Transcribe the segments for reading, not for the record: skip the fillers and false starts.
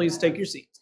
Please take your seats.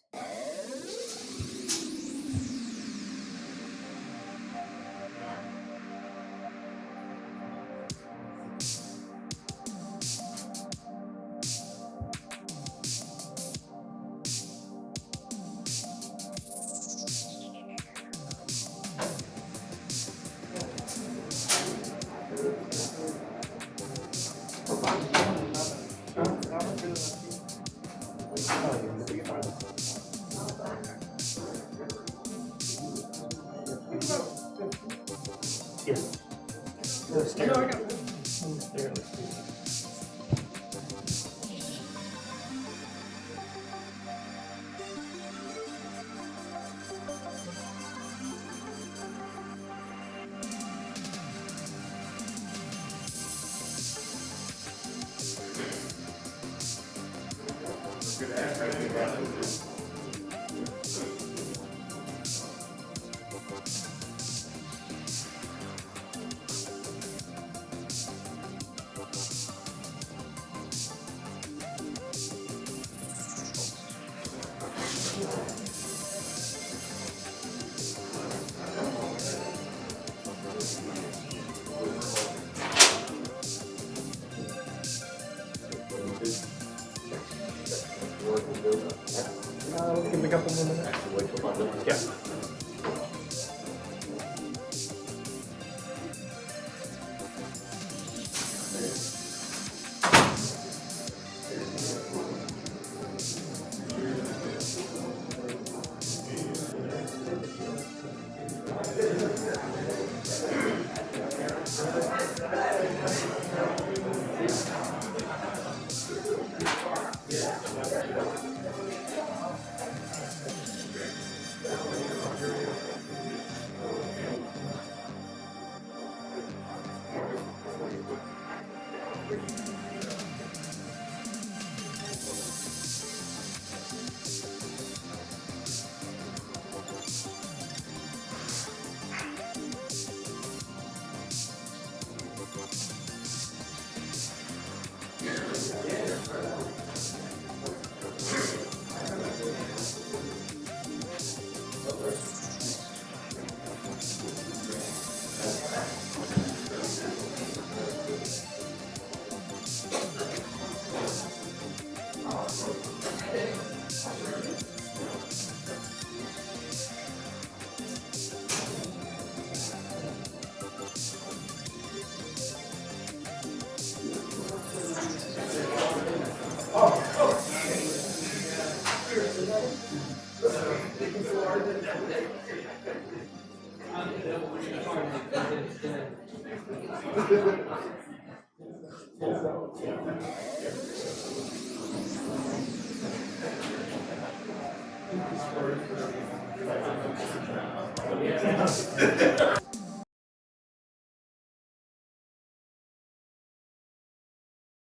Give me a couple more minutes. Yeah.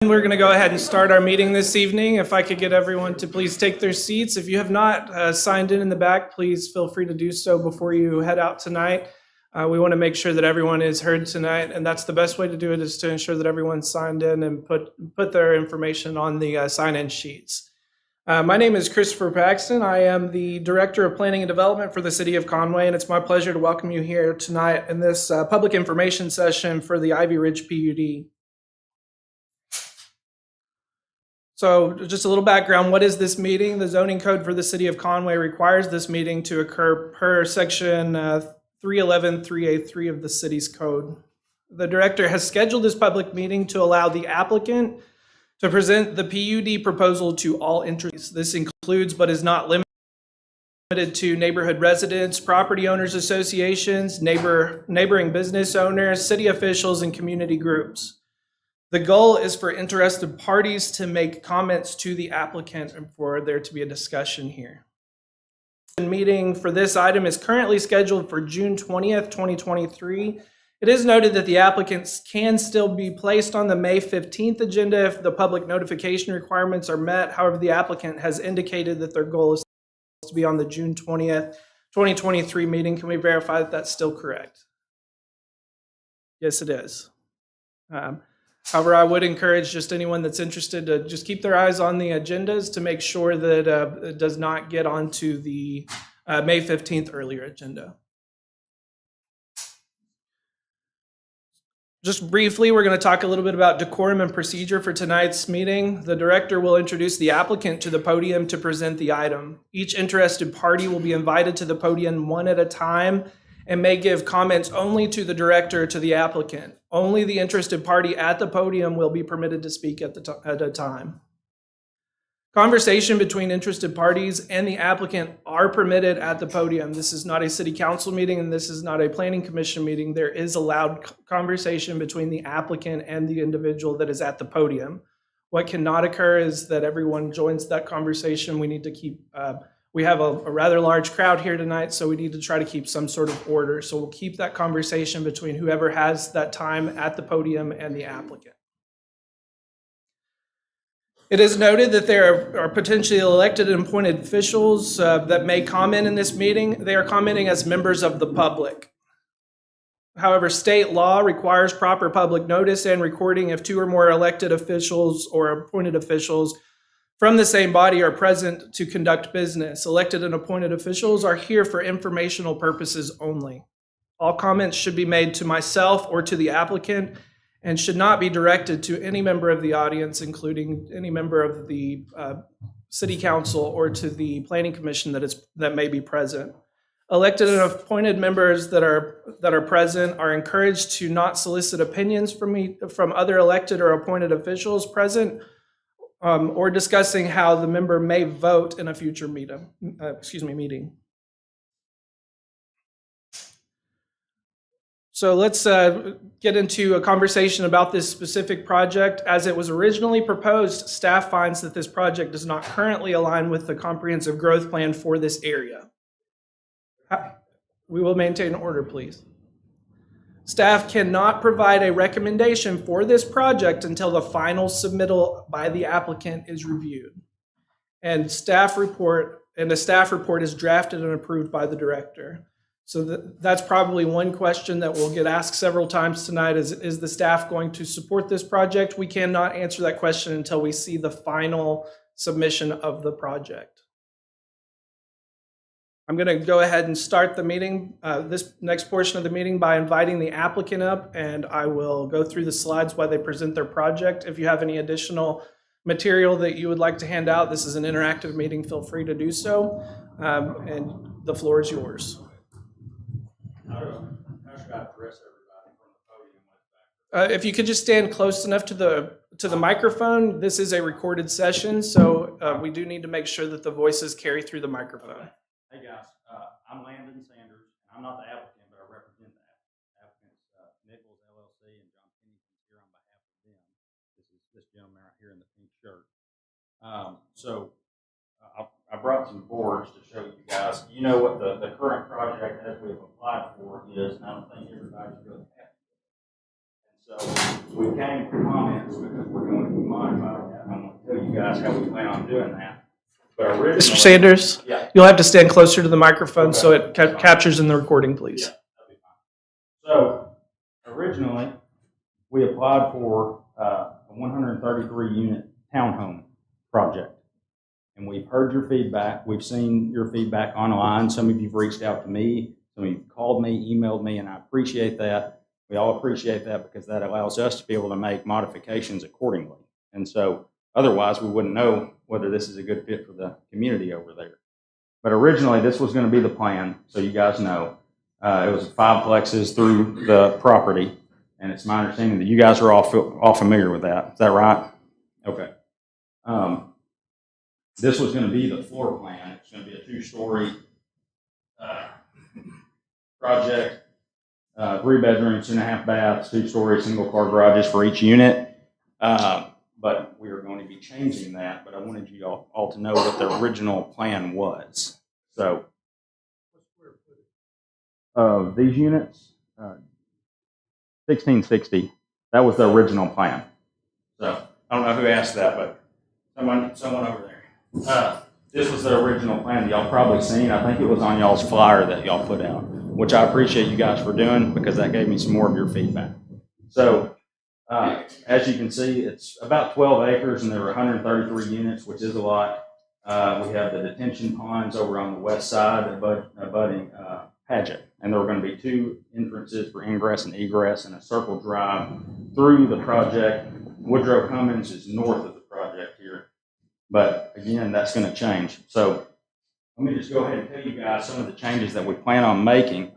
We're going to go ahead and start our meeting this evening. If I could get everyone to please take their seats. If you have not signed in the back, please feel free to do so before you head out tonight. We want to make sure that everyone is heard tonight, and that's the best way to do it, is to ensure that everyone's signed in and put their information on the sign-in sheets. My name is Christopher Paxton. I am the Director of Planning and Development for the City of Conway, and it's my pleasure to welcome you here tonight in this public information session for the Ivy Ridge PUD. So just a little background, what is this meeting? The zoning code for the City of Conway requires this meeting to occur per section 311-3A3 of the city's code. The director has scheduled this public meeting to allow the applicant to present the PUD proposal to all interests. This includes but is not limited to neighborhood residents, property owners associations, neighboring business owners, city officials, and community groups. The goal is for interested parties to make comments to the applicant and for there to be a discussion here. The meeting for this item is currently scheduled for June 20th, 2023. It is noted that the applicants can still be placed on the May 15th agenda if the public notification requirements are met. However, the applicant has indicated that their goal is to be on the June 20th, 2023 meeting. Can we verify that that's still correct? Yes, it is. However, I would encourage just anyone that's interested to just keep their eyes on the agendas to make sure that it does not get onto the May 15th earlier agenda. Just briefly, we're going to talk a little bit about decorum and procedure for tonight's meeting. The director will introduce the applicant to the podium to present the item. Each interested party will be invited to the podium one at a time and may give comments only to the director or to the applicant. Only the interested party at the podium will be permitted to speak at a time. Conversation between interested parties and the applicant are permitted at the podium. This is not a city council meeting and this is not a planning commission meeting. There is allowed conversation between the applicant and the individual that is at the podium. What cannot occur is that everyone joins that conversation. We need to keep, we have a rather large crowd here tonight, so we need to try to keep some sort of order. So we'll keep that conversation between whoever has that time at the podium and the applicant. It is noted that there are potentially elected and appointed officials that may comment in this meeting. They are commenting as members of the public. However, state law requires proper public notice and recording if two or more elected officials or appointed officials from the same body are present to conduct business. Elected and appointed officials are here for informational purposes only. All comments should be made to myself or to the applicant and should not be directed to any member of the audience, including any member of the city council or to the planning commission that may be present. Elected and appointed members that are present are encouraged to not solicit opinions from other elected or appointed officials present or discussing how the member may vote in a future meeting. So let's get into a conversation about this specific project. As it was originally proposed, staff finds that this project does not currently align with the comprehensive growth plan for this area. We will maintain order, please. Staff cannot provide a recommendation for this project until the final submittal by the applicant is reviewed. And a staff report is drafted and approved by the director. So that's probably one question that will get asked several times tonight is the staff going to support this project? We cannot answer that question until we see the final submission of the project. I'm going to go ahead and start the meeting, this next portion of the meeting, by inviting the applicant up, and I will go through the slides while they present their project. If you have any additional material that you would like to hand out, this is an interactive meeting, feel free to do so, and the floor is yours. How should I address everybody from the podium? If you could just stand close enough to the microphone. This is a recorded session, so we do need to make sure that the voices carry through the microphone. Okay. Hey guys, I'm Landon Sanders. I'm not the applicant, but I represent the applicants, Nichols LLC and John Pennington's here on behalf of them. This is this gentleman right here in the pink shirt. I brought some boards to show you guys. You know what the current project that we've applied for is, and I don't think everybody's really happy with it. And so we came for comments because we're going to be modifying that. I'm going to tell you guys how we plan on doing that. But originally, Mr. Sanders, yeah, you'll have to stand closer to the microphone okay, so it captures in the recording, please. Yeah, that'll be fine. So originally, we applied for a 133 unit townhome project. And we've heard your feedback. We've seen your feedback online. Some of you've reached out to me. Some of you've called me, emailed me, and I appreciate that. We all appreciate that because that allows us to be able to make modifications accordingly. And so otherwise, we wouldn't know whether this is a good fit for the community over there. But originally, this was going to be the plan, so you guys know. It was 5 plexes through the property, and it's my understanding that you guys are all familiar with that. Is that right? Okay. This was going to be the floor plan. It's going to be a 2-story project, 3 bedrooms, 2.5 baths, 2-story single-car garages for each unit. But we are going to be changing that. But I wanted you all to know what the original plan was. So, these units, 1660. That was the original plan. So I don't know who asked that, but someone over there. This was the original plan that y'all probably seen. I think it was on y'all's flyer that y'all put out, which I appreciate you guys for doing because that gave me some more of your feedback. So As you can see, it's about 12 acres and there are 133 units, which is a lot. We have the detention ponds over on the west side abutting Padgett. And there are going to be 2 entrances for ingress and egress and a circle drive through the project. Woodrow Cummins is north of the project here. But again, that's going to change. So let me just go ahead and tell you guys some of the changes that we plan on making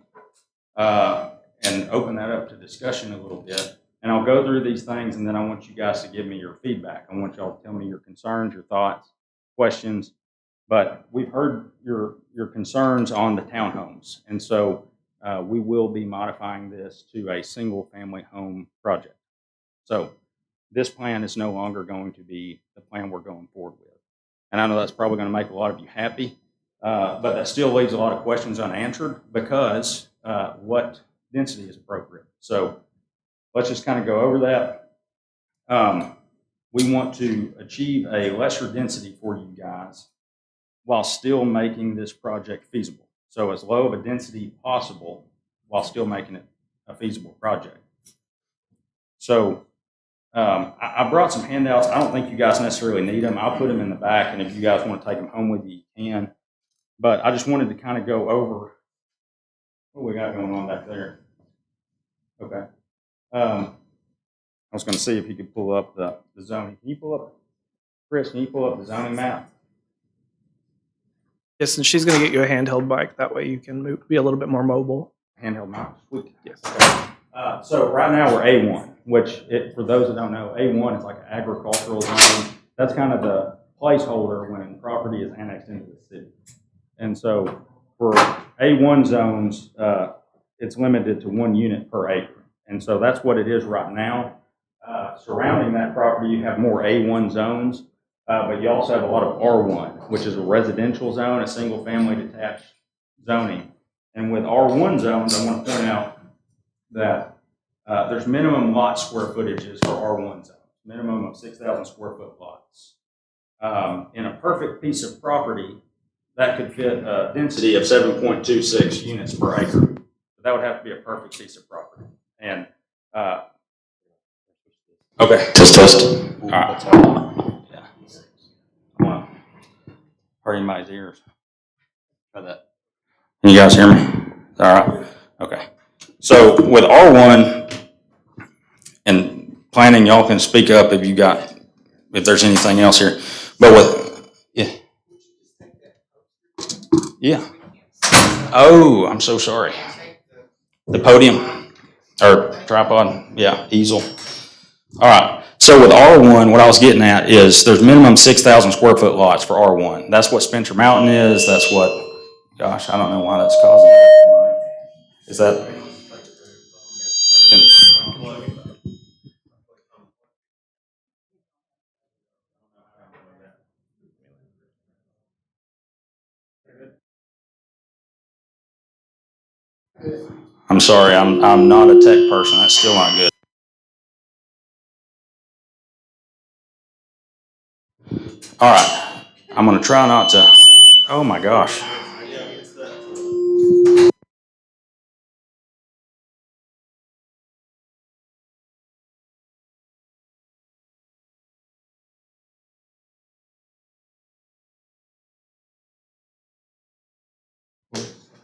and open that up to discussion a little bit. And I'll go through these things, and then I want you guys to give me your feedback. I want y'all to tell me your concerns, your thoughts, questions. But we've heard your concerns on the townhomes. And so we will be modifying this to a single-family home project. So this plan is no longer going to be the plan we're going forward with. And I know that's probably going to make a lot of you happy, but that still leaves a lot of questions unanswered because what density is appropriate. So let's just kind of go over that. We want to achieve a lesser density for you guys while still making this project feasible. So as low of a density possible while still making it a feasible project. So I brought some handouts. I don't think you guys necessarily need them. I'll put them in the back, and if you guys want to take them home with you, you can. But I just wanted to kind of go over what we got going on back there. Okay. I was going to see if you could pull up the zoning. Can you pull up, Chris, can you pull up the zoning map? Yes, and she's going to get you a handheld mic. That way you can be a little bit more mobile. Handheld map? Sweet. Yes. Okay. So right now we're A1, which for those that don't know, A1 is like an agricultural zone. That's kind of the placeholder when property is annexed into the city. And so for A1 zones, it's limited to 1 unit per acre. And so that's what it is right now. Surrounding that property, you have more A1 zones, but you also have a lot of R1, which is a residential zone, a single family detached zoning. And with R1 zones, I want to point out that there's minimum lot square footages for R1 zones, minimum of 6,000 square foot lots. In a perfect piece of property, that could fit a density of 7.26 units per acre. But that would have to be a perfect piece of property. And okay, test. All right. Yeah. I want to hurry my ears. Try that. Can you guys hear me? All right. Okay. So with R1 and planning, y'all can speak up if there's anything else here. But yeah. Oh, I'm so sorry. The podium or tripod, yeah, easel. All right. So with R1, what I was getting at is there's minimum 6,000 square foot lots for R1. That's what Spencer Mountain is. That's what, gosh, I don't know why that's causing that. Is that? I'm sorry, I'm not a tech person. That's still not good. All right, I'm gonna try not to. Oh my gosh.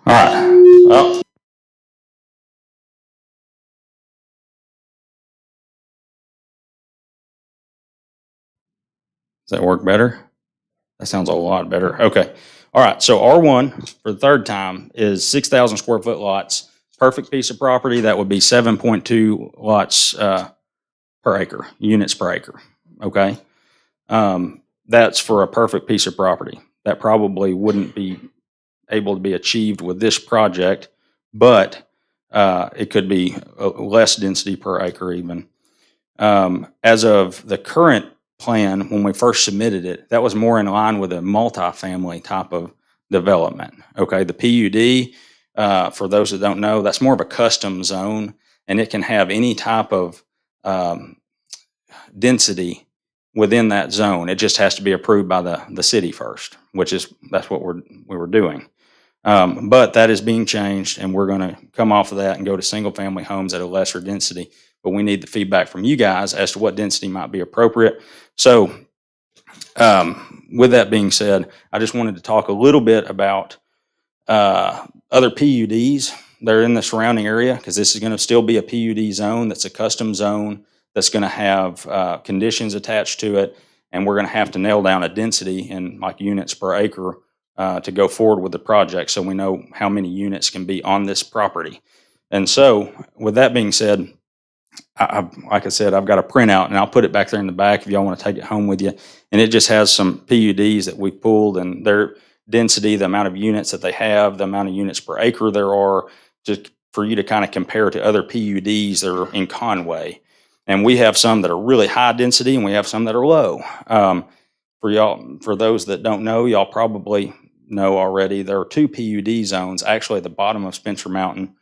All right. Well. Does that work better? That sounds a lot better. Okay. All right. So R1 for the third time is 6,000 square foot lots. Perfect piece of property. That would be 7.2 lots per acre, units per acre. Okay. That's for a perfect piece of property. That probably wouldn't be able to be achieved with this project, but it could be less density per acre even. As of the current plan, when we first submitted it, that was more in line with a multifamily type of development. Okay, the PUD, for those that don't know, that's more of a custom zone, and it can have any type of density within that zone. It just has to be approved by the city first, that's what we were doing. But that is being changed, and we're going to come off of that and go to single family homes at a lesser density. but we need the feedback from you guys as to what density might be appropriate. So with that being said, I just wanted to talk a little bit about other PUDs that are in the surrounding area, because this is going to still be a PUD zone that's a custom zone that's going to have conditions attached to it, and we're going to have to nail down a density in like units per acre to go forward with the project, so we know how many units can be on this property. And so with that being said, like I said, I've got a printout, and I'll put it back there in the back if y'all want to take it home with you. And it just has some PUDs that we pulled, and their density, the amount of units that they have, the amount of units per acre there are, just for you to kind of compare to other PUDs that are in Conway. And we have some that are really high density, and we have some that are low. For y'all, for those that don't know, y'all probably know already, there are two PUD zones actually at the bottom of Spencer Mountain.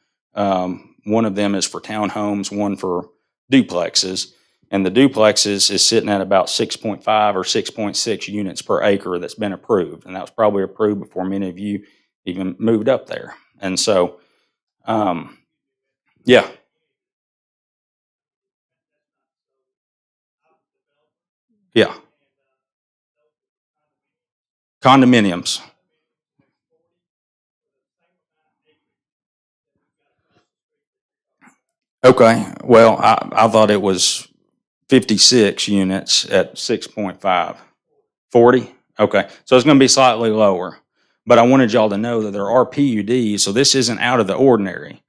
One of them is for townhomes, one for duplexes, and the duplexes is sitting at about 6.5 or 6.6 units per acre that's been approved, and that was probably approved before many of you even moved up there. And so, yeah, yeah, condominiums. Okay, well, I thought it was 56 units at 6.5. 40? Okay, so it's going to be slightly lower. But I wanted y'all to know that there are PUDs, so this isn't out of the ordinary.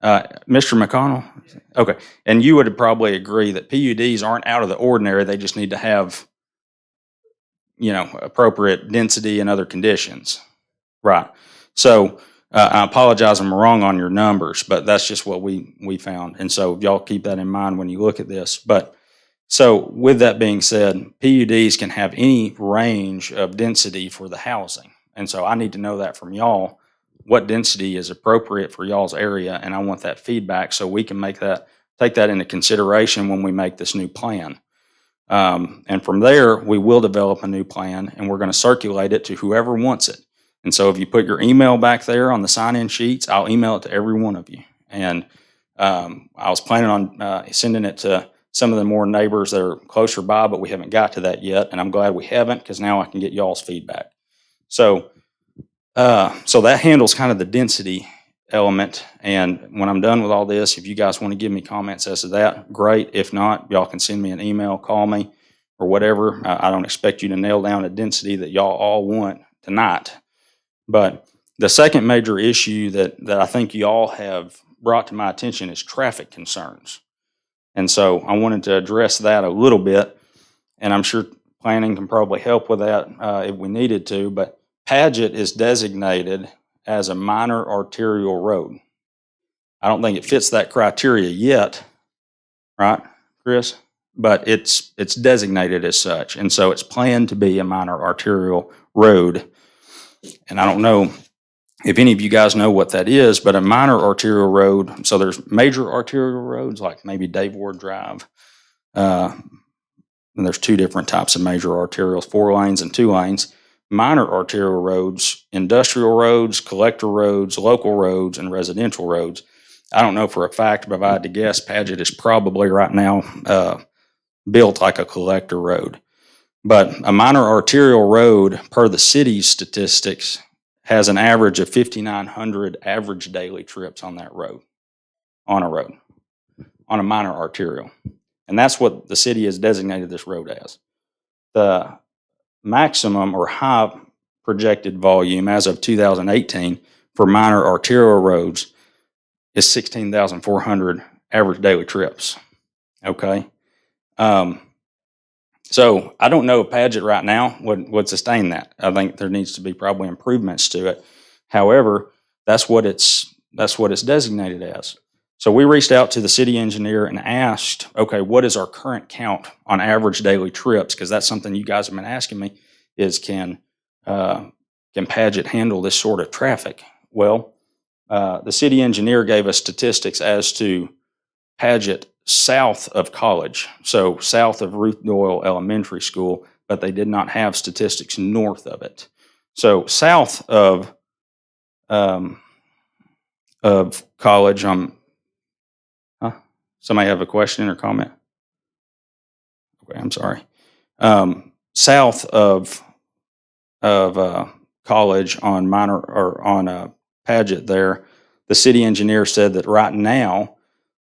Mr. McConnell? Okay, and you would probably agree that PUDs aren't out of the ordinary, they just need to have, appropriate density and other conditions. Right. So I apologize, I'm wrong on your numbers, but that's just what we found. And so y'all keep that in mind when you look at this. But so with that being said, PUDs can have any range of density for the housing. And so I need to know that from y'all, what density is appropriate for y'all's area. And I want that feedback so we can take that into consideration when we make this new plan. And from there, we will develop a new plan, and we're going to circulate it to whoever wants it. And so if you put your email back there on the sign-in sheets, I'll email it to every one of you. And I was planning on sending it to some of the more neighbors that are closer by, but we haven't got to that yet. And I'm glad we haven't, because now I can get y'all's feedback. So that handles kind of the density element. And when I'm done with all this, if you guys want to give me comments as to that, great. If not, y'all can send me an email, call me, or whatever. I don't expect you to nail down a density that y'all all want tonight. But the second major issue that I think y'all have brought to my attention is traffic concerns. And so I wanted to address that a little bit, and I'm sure planning can probably help with that if we needed to, but Paget is designated as a minor arterial road. I don't think it fits that criteria yet, right, Chris? But it's designated as such, and so it's planned to be a minor arterial road. And I don't know if any of you guys know what that is, but a minor arterial road, so there's major arterial roads like maybe Dave Ward Drive, and there's two different types of major arterials, 4 lanes and 2 lanes. Minor arterial roads, industrial roads, collector roads, local roads, and residential roads. I don't know for a fact, but if I had to guess, Paget is probably right now built like a collector road. But a minor arterial road, per the city's statistics, has an average of 5,900 average daily trips on that road, on a minor arterial. And that's what the city has designated this road as. The maximum or high projected volume as of 2018 for minor arterial roads is 16,400 average daily trips. Okay. So I don't know if Paget right now would sustain that. I think there needs to be probably improvements to it. However, that's what it's designated as. So we reached out to the city engineer and asked, okay, what is our current count on average daily trips? Because that's something you guys have been asking me, is can Paget handle this sort of traffic? Well, the city engineer gave us statistics as to Paget south of College, so south of Ruth Doyle Elementary School, but they did not have statistics north of it. So south of College, Somebody have a question or comment? Okay, I'm sorry. South of College on Minor or on Paget there, the city engineer said that right now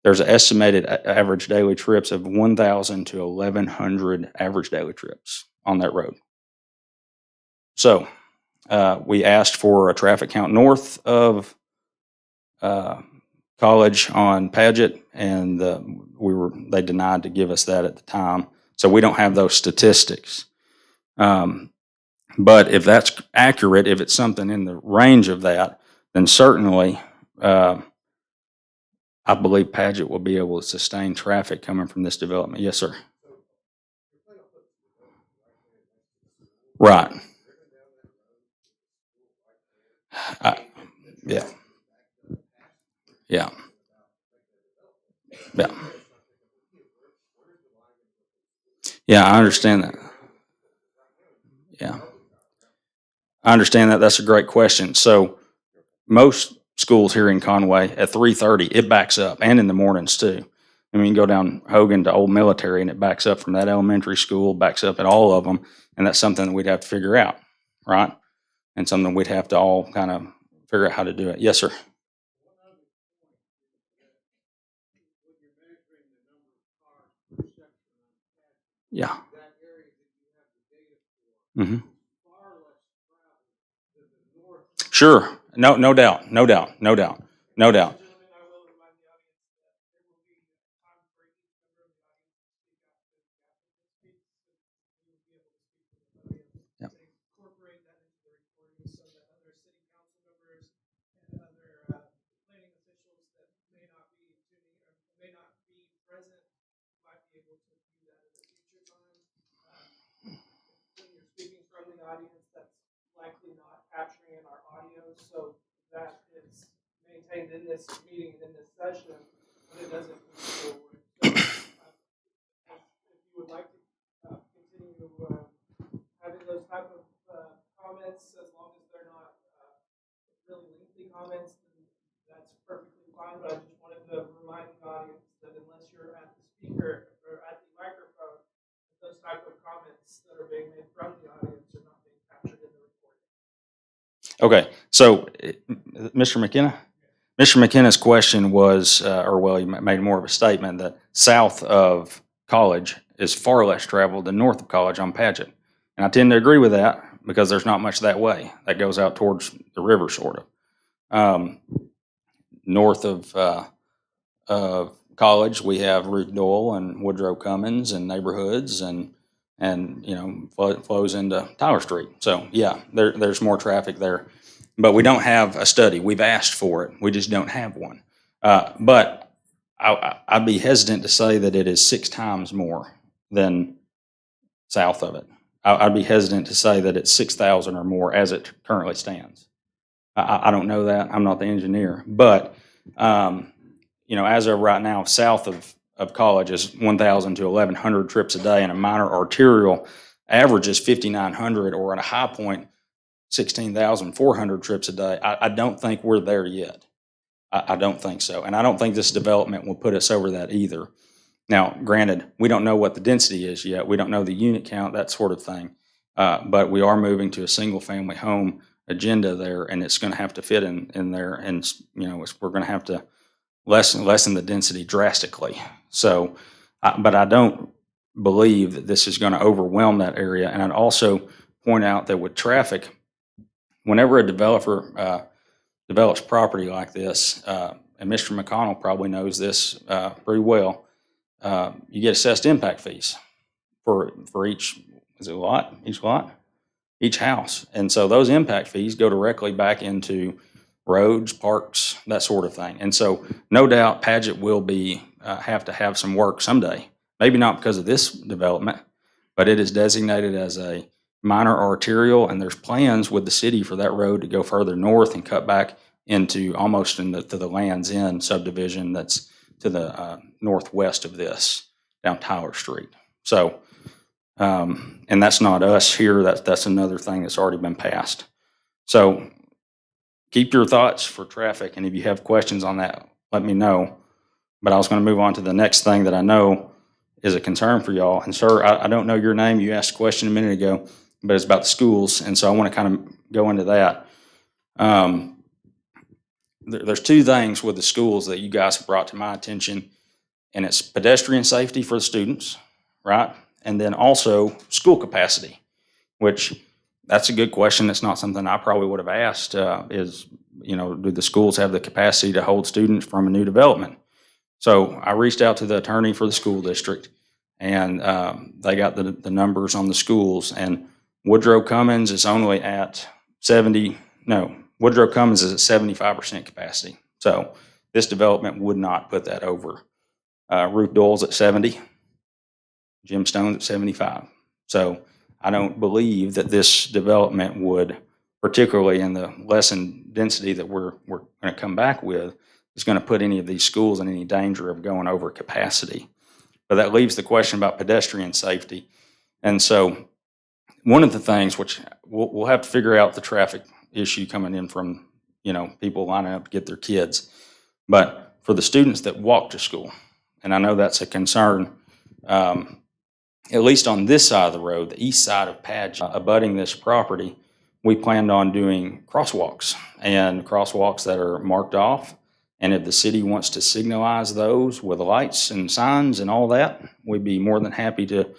there's an estimated average daily trips of 1,000 to 1,100 average daily trips on that road. So we asked for a traffic count north of College on Paget, and they denied to give us that at the time. So we don't have those statistics. But if that's accurate, if it's something in the range of that, then certainly I believe Paget will be able to sustain traffic coming from this development. Yes, sir. Right. Yeah. Yeah. Yeah. Yeah, I understand that. Yeah. I understand that. That's a great question. So most schools here in Conway at 3:30, it backs up, and in the mornings too. I mean, you go down Hogan to Old Military, and it backs up from that elementary school, backs up at all of them, and that's something that we'd have to figure out, right? And something we'd have to all kind of figure out how to do it. Yes, sir. Yeah. hmm Sure. No, no doubt. No doubt. No doubt. No doubt. Yeah. Okay. So, Mr. McKenna? Mr. McKenna's question was, or well, he made more of a statement that south of College is far less traveled than north of College on Paget. And I tend to agree with that because there's not much that way. That goes out towards the river, sort of. North of College, we have Root Doyle and Woodrow Cummins and neighborhoods, and flows into Tyler Street. So yeah, there's more traffic there, but we don't have a study. We've asked for it. We just don't have one. But I'd be hesitant to say that it is 6 times more than south of it. I'd be hesitant to say that it's 6,000 or more as it currently stands. I don't know that. I'm not the engineer, but as of right now, south of College is 1,000 to 1,100 trips a day, and a minor arterial averages 5,900, or at a high point, 16,400 trips a day. I don't think we're there yet. I don't think so, and I don't think this development will put us over that either. Now, granted, we don't know what the density is yet. We don't know the unit count, that sort of thing, but we are moving to a single-family home agenda there, and it's going to have to fit in there, and we're going to have to lessen the density drastically. So, but I don't believe that this is going to overwhelm that area. And I'd also point out that with traffic, whenever a developer develops property like this, and Mr. McConnell probably knows this pretty well, you get assessed impact fees for each, is it lot? Each lot? Each house. And so those impact fees go directly back into roads, parks, that sort of thing. And so no doubt Paget will have to have some work someday. Maybe not because of this development, but it is designated as a minor arterial, and there's plans with the city for that road to go further north and cut back into almost to the Land's End subdivision that's to the northwest of this, down Tyler Street. So, and that's not us here. That's another thing that's already been passed. So keep your thoughts for traffic, and if you have questions on that, let me know. But I was going to move on to the next thing that I know is a concern for y'all. And sir, I don't know your name. You asked a question a minute ago, but it's about the schools. And so I want to kind of go into that. There's two things with the schools that you guys have brought to my attention, and it's pedestrian safety for the students, right? And then also school capacity, which that's a good question. It's not something I probably would have asked do the schools have the capacity to hold students from a new development? So I reached out to the attorney for the school district, and they got the numbers on the schools, and Woodrow Cummins is only at Woodrow Cummins is at 75% capacity. So this development would not put that over. Ruth Doyle's at 70, Jim Stone's at 75. So I don't believe that this development would, particularly in the lesson density that we're going to come back with, is going to put any of these schools in any danger of going over capacity. But that leaves the question about pedestrian safety. And so one of the things which we'll have to figure out the traffic issue coming in from, people lining up to get their kids. But for the students that walk to school, and I know that's a concern, at least on this side of the road, the east side of PUD, abutting this property, we planned on doing crosswalks that are marked off. And if the city wants to signalize those with lights and signs and all that, we'd be more than happy to.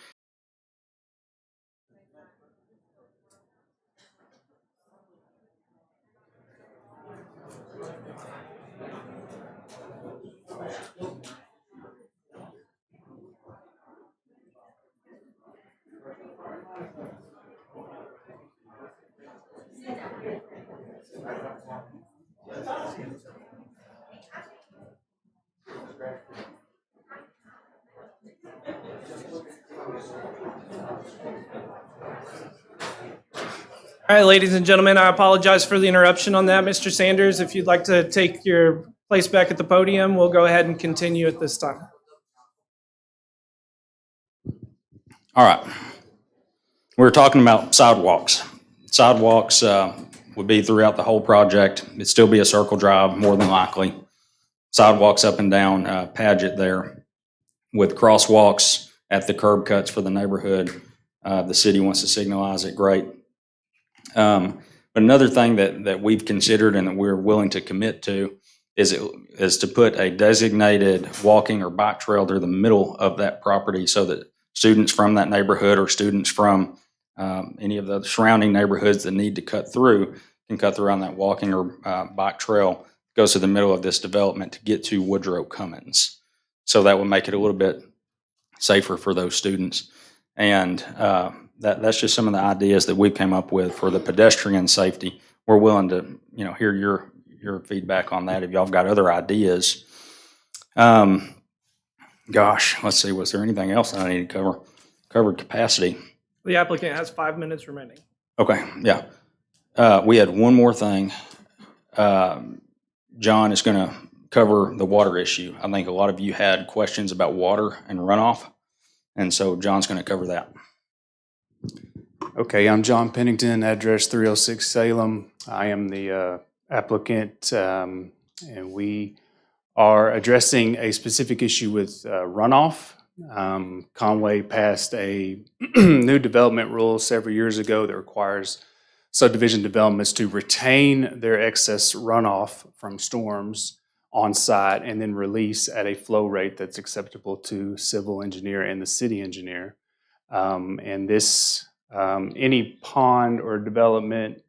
All right, ladies and gentlemen, I apologize for the interruption on that. Mr. Sanders, if you'd like to take your place back at the podium, we'll go ahead and continue at this time. All right. We're talking about sidewalks. Sidewalks would be throughout the whole project. It'd still be a circle drive, more than likely. Sidewalks up and down Paget there with crosswalks at the curb cuts for the neighborhood. The city wants to signalize it, great. But another thing that we've considered and that we're willing to commit to is to put a designated walking or bike trail through the middle of that property so that students from that neighborhood or students from any of the surrounding neighborhoods that need to cut through can cut through on that walking or bike trail. It goes to the middle of this development to get to Woodrow Cummins. So that would make it a little bit safer for those students. And that's just some of the ideas that we came up with for the pedestrian safety. We're willing to, hear your feedback on that if y'all have got other ideas. Let's see, was there anything else I need to cover? Covered capacity. The applicant has 5 minutes remaining. Okay, yeah. We had one more thing. John is going to cover the water issue. I think a lot of you had questions about water and runoff, and so John's going to cover that. Okay, I'm John Pennington, address 306 Salem. I am the applicant, and we are addressing a specific issue with runoff. Conway passed a new development rule several years ago that requires subdivision developments to retain their excess runoff from storms on site and then release at a flow rate that's acceptable to civil engineer and the city engineer. And this, any pond or development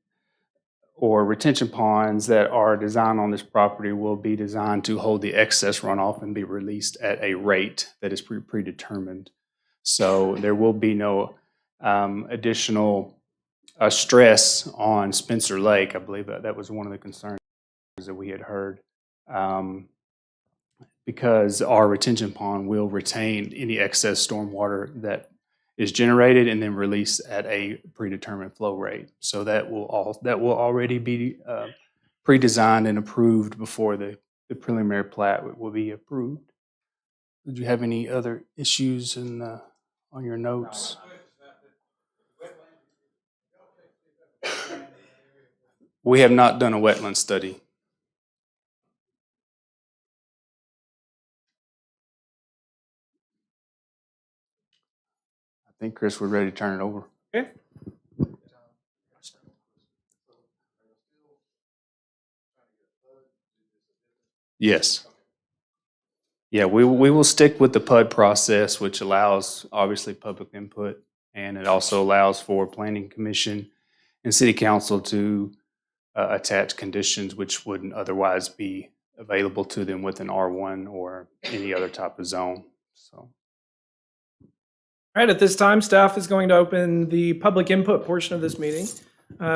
or retention ponds that are designed on this property will be designed to hold the excess runoff and be released at a rate that is predetermined. So there will be no additional stress on Spencer Lake. I believe that was one of the concerns that we had heard, because our retention pond will retain any excess stormwater that is generated and then released at a predetermined flow rate. So that will already be pre-designed and approved before the preliminary plat will be approved. Did you have any other issues on your notes? We have not done a wetland study. think, Chris, we're ready to turn it over. Okay. Yes. Yeah, we will stick with the PUD process, which allows obviously public input, and it also allows for planning commission and city council to attach conditions which wouldn't otherwise be available to them with an R1 or any other type of zone. So, All right, at this time, staff is going to open the public input portion of this meeting.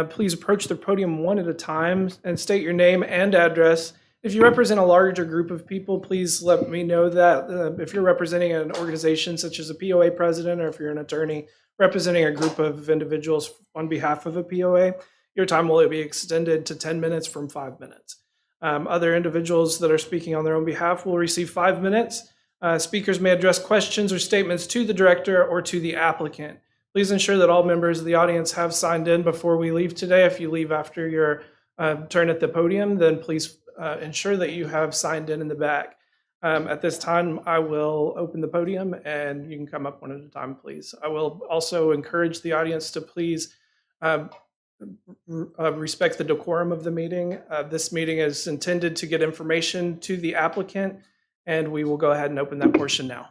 Please approach the podium one at a time and state your name and address. If you represent a larger group of people, please let me know that. If you're representing an organization such as a POA president, or if you're an attorney representing a group of individuals on behalf of a POA, your time will be extended to 10 minutes from 5 minutes. Other individuals that are speaking on their own behalf will receive 5 minutes. Speakers may address questions or statements to the director or to the applicant. Please ensure that all members of the audience have signed in before we leave today. If you leave after your turn at the podium, then please ensure that you have signed in the back. At this time, I will open the podium and you can come up one at a time, please. I will also encourage the audience to please respect the decorum of the meeting. This meeting is intended to get information to the applicant, and we will go ahead and open that portion now.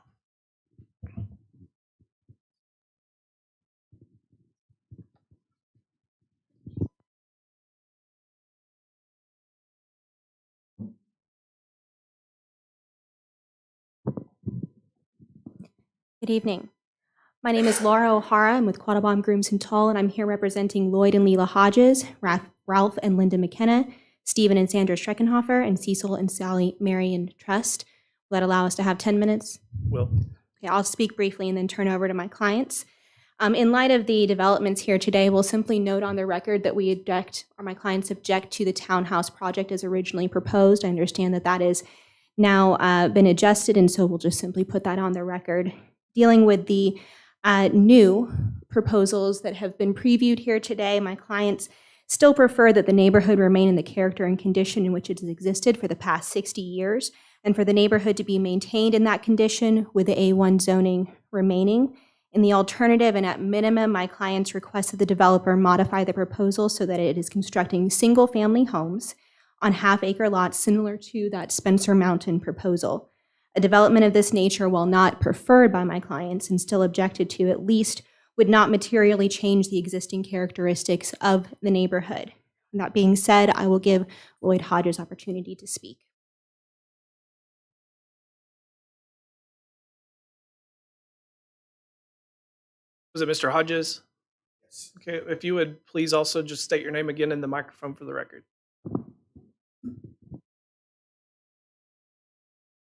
Good evening. My name is Laura O'Hara. I'm with Quattlebaum Grooms and Toll, and I'm here representing Lloyd and Leela Hodges, Ralph and Linda McKenna, Stephen and Sandra Streckenhofer, and Cecil and Sally Marion Trust. Will that allow us to have 10 minutes? Will. Okay, I'll speak briefly and then turn over to my clients. In light of the developments here today, we'll simply note on the record that we object, or my clients object, to the townhouse project as originally proposed. I understand that that is now been adjusted, and so we'll just simply put that on the record. Dealing with the new proposals that have been previewed here today, my clients still prefer that the neighborhood remain in the character and condition in which it has existed for the past 60 years, and for the neighborhood to be maintained in that condition with the A1 zoning remaining. In the alternative, and at minimum, my clients request that the developer modify the proposal so that it is constructing single-family homes on half-acre lots similar to that Spencer Mountain proposal. A development of this nature, while not preferred by my clients and still objected to, at least would not materially change the existing characteristics of the neighborhood. That being said, I will give Lloyd Hodges opportunity to speak. Was it Mr. Hodges? Yes. Okay, if you would please also just state your name again in the microphone for the record.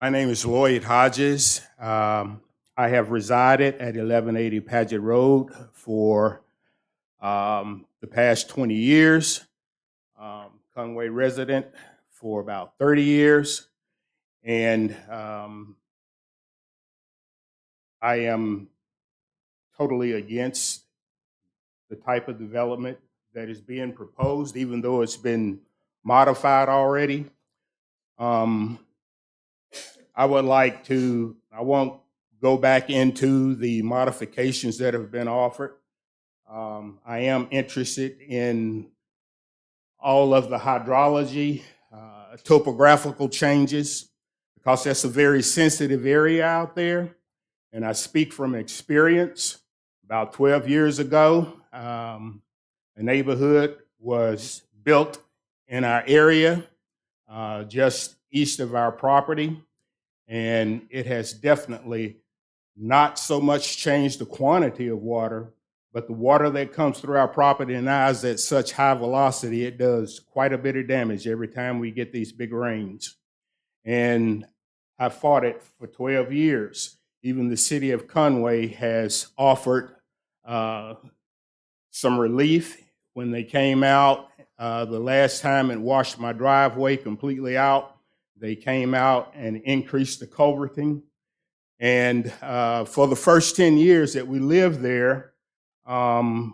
My name is Lloyd Hodges. I have resided at 1180 Paget Road for the past 20 years. Conway resident for about 30 years. And I am totally against the type of development that is being proposed, even though it's been modified already. I would like to, I won't go back into the modifications that have been offered. I am interested in all of the hydrology, topographical changes, because that's a very sensitive area out there. And I speak from experience. About 12 years ago, a neighborhood was built in our area, just east of our property. And it has definitely not so much changed the quantity of water, but the water that comes through our property and ours at such high velocity, it does quite a bit of damage every time we get these big rains. And I fought it for 12 years. Even the city of Conway has offered some relief when they came out. The last time it washed my driveway completely out. They came out and increased the culverting. And for the first 10 years that we lived there,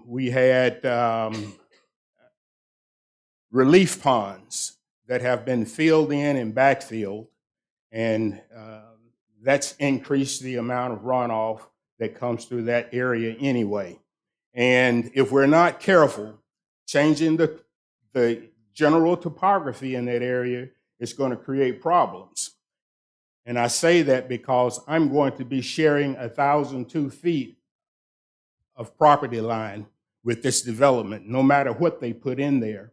we had relief ponds that have been filled in and backfilled. And that's increased the amount of runoff that comes through that area anyway. And if we're not careful, changing the general topography in that area is going to create problems. And I say that because I'm going to be sharing 1,002 feet of property line with this development, no matter what they put in there.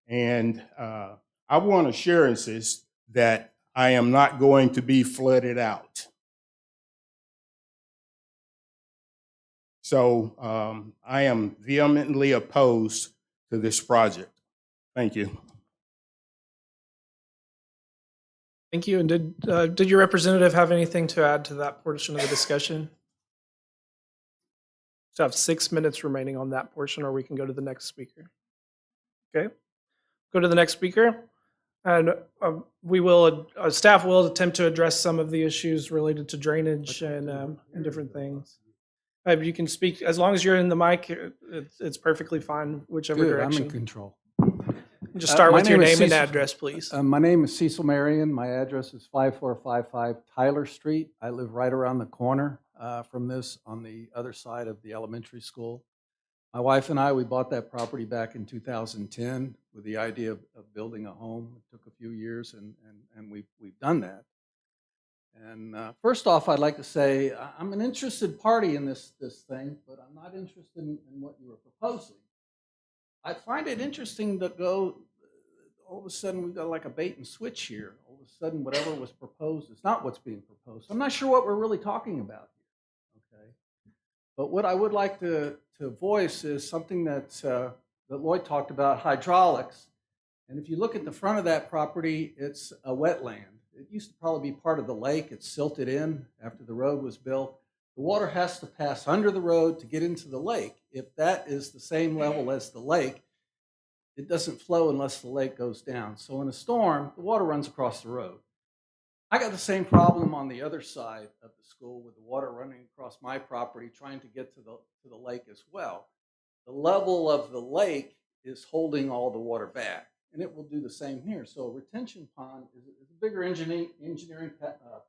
And I want assurances that I am not going to be flooded out. So I am vehemently opposed to this project. Thank you. Thank you. And did your representative have anything to add to that portion of the discussion? So I have 6 minutes remaining on that portion, or we can go to the next speaker. Okay, go to the next speaker, and staff will attempt to address some of the issues related to drainage and different things. You can speak as long as you're in the mic. It's perfectly fine, whichever direction. I'm in control. Just start My with your name is name and Cecil. address, please. My name is Cecil Marion. My address is 5455 Tyler Street. I live right around the corner from this on the other side of the elementary school. My wife and I, we bought that property back in 2010 with the idea of building a home. It took a few years, and we've done that. And first off, I'd like to say I'm an interested party in this thing, but I'm not interested in what you were proposing. I find it interesting to go, all of a sudden we've got like a bait and switch here. All of a sudden whatever was proposed is not what's being proposed. I'm not sure what we're really talking about here, okay? But what I would like to voice is something that Lloyd talked about, hydraulics. And if you look at the front of that property, it's a wetland. It used to probably be part of the lake. It's silted in after the road was built. The water has to pass under the road to get into the lake. If that is the same level as the lake, it doesn't flow unless the lake goes down. So in a storm, the water runs across the road. I got the same problem on the other side of the school with the water running across my property, trying to get to the lake as well. The level of the lake is holding all the water back, and it will do the same here. So a retention pond is a bigger engineering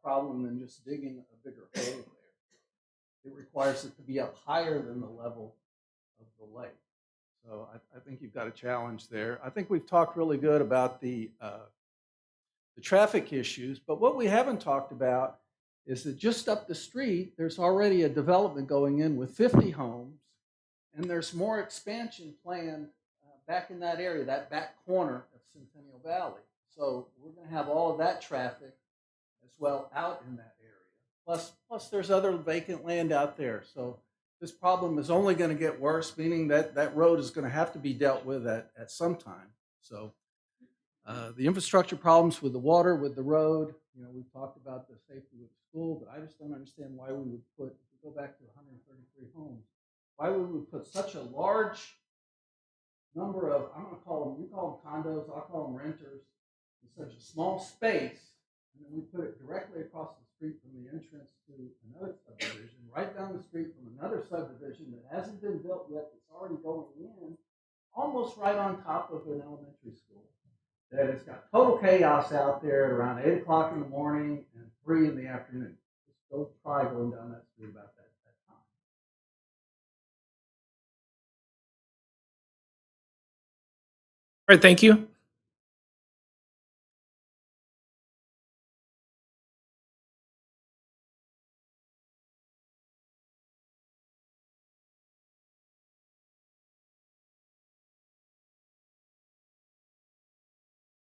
problem than just digging a bigger hole there. It requires it to be up higher than the level of the lake. So I think you've got a challenge there. I think we've talked really good about the traffic issues, but what we haven't talked about is that just up the street, there's already a development going in with 50 homes, and there's more expansion planned back in that area, that back corner of Centennial Valley. So we're going to have all of that traffic as well out in that area. Plus there's other vacant land out there. So this problem is only going to get worse, meaning that that road is going to have to be dealt with at some time. So the infrastructure problems with the water, with the road, we've talked about the safety with the school, but I just don't understand why we would put, if we go back to 133 homes, why we would put such a large number of, I'm going to call them, you call them condos, I'll call them renters, in such a small space, and then we put it directly across the street from the entrance to another subdivision, right down the street from another subdivision that hasn't been built yet, that's already going in, almost right on top of an elementary school. That it's got total chaos out there at around 8 o'clock in the morning and 3 in the afternoon. Just go try going down that street about that time. All right, thank you.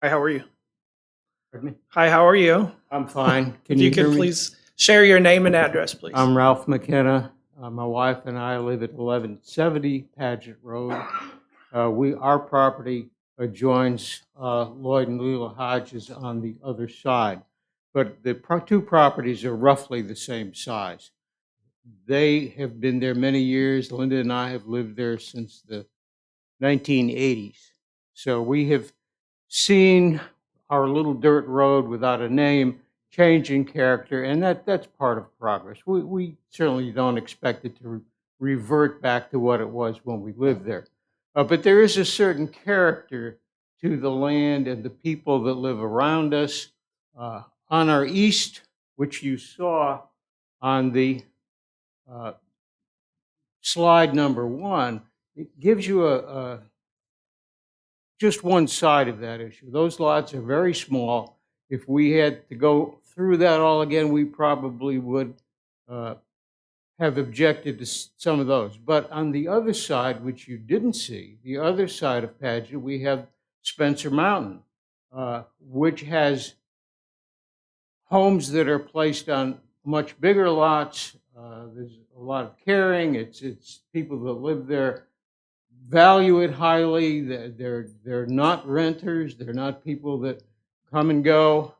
Hi, how are you? Pardon me? Hi, how are you? I'm fine. Can If you hear could me? please share your name and address, please. I'm Ralph McKenna. My wife and I live at 1170 Paget Road. Our property adjoins Lloyd and Leela Hodges on the other side, but the two properties are roughly the same size. They have been there many years. Linda and I have lived there since the 1980s. So we have seen our little dirt road without a name change in character, and that's part of progress. We certainly don't expect it to revert back to what it was when we lived there. But there is a certain character to the land and the people that live around us. On our east, which you saw on the slide number 1, it gives you just one side of that issue. Those lots are very small. If we had to go through that all again, we probably would have objected to some of those. But on the other side, which you didn't see, the other side of Padgett, we have Spencer Mountain, which has homes that are placed on much bigger lots. There's a lot of caring. It's people that live there value it highly. They're not renters. They're not people that come and go.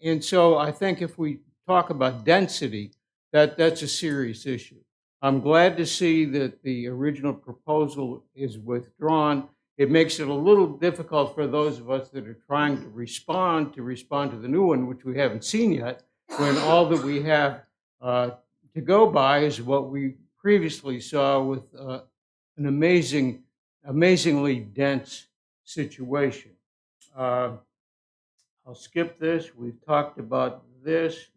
And so I think if we talk about density, that's a serious issue. I'm glad to see that the original proposal is withdrawn. It makes it a little difficult for those of us that are trying to respond to the new one, which we haven't seen yet, when all that we have to go by is what we previously saw with an amazingly dense situation. I'll skip this. We've talked about this.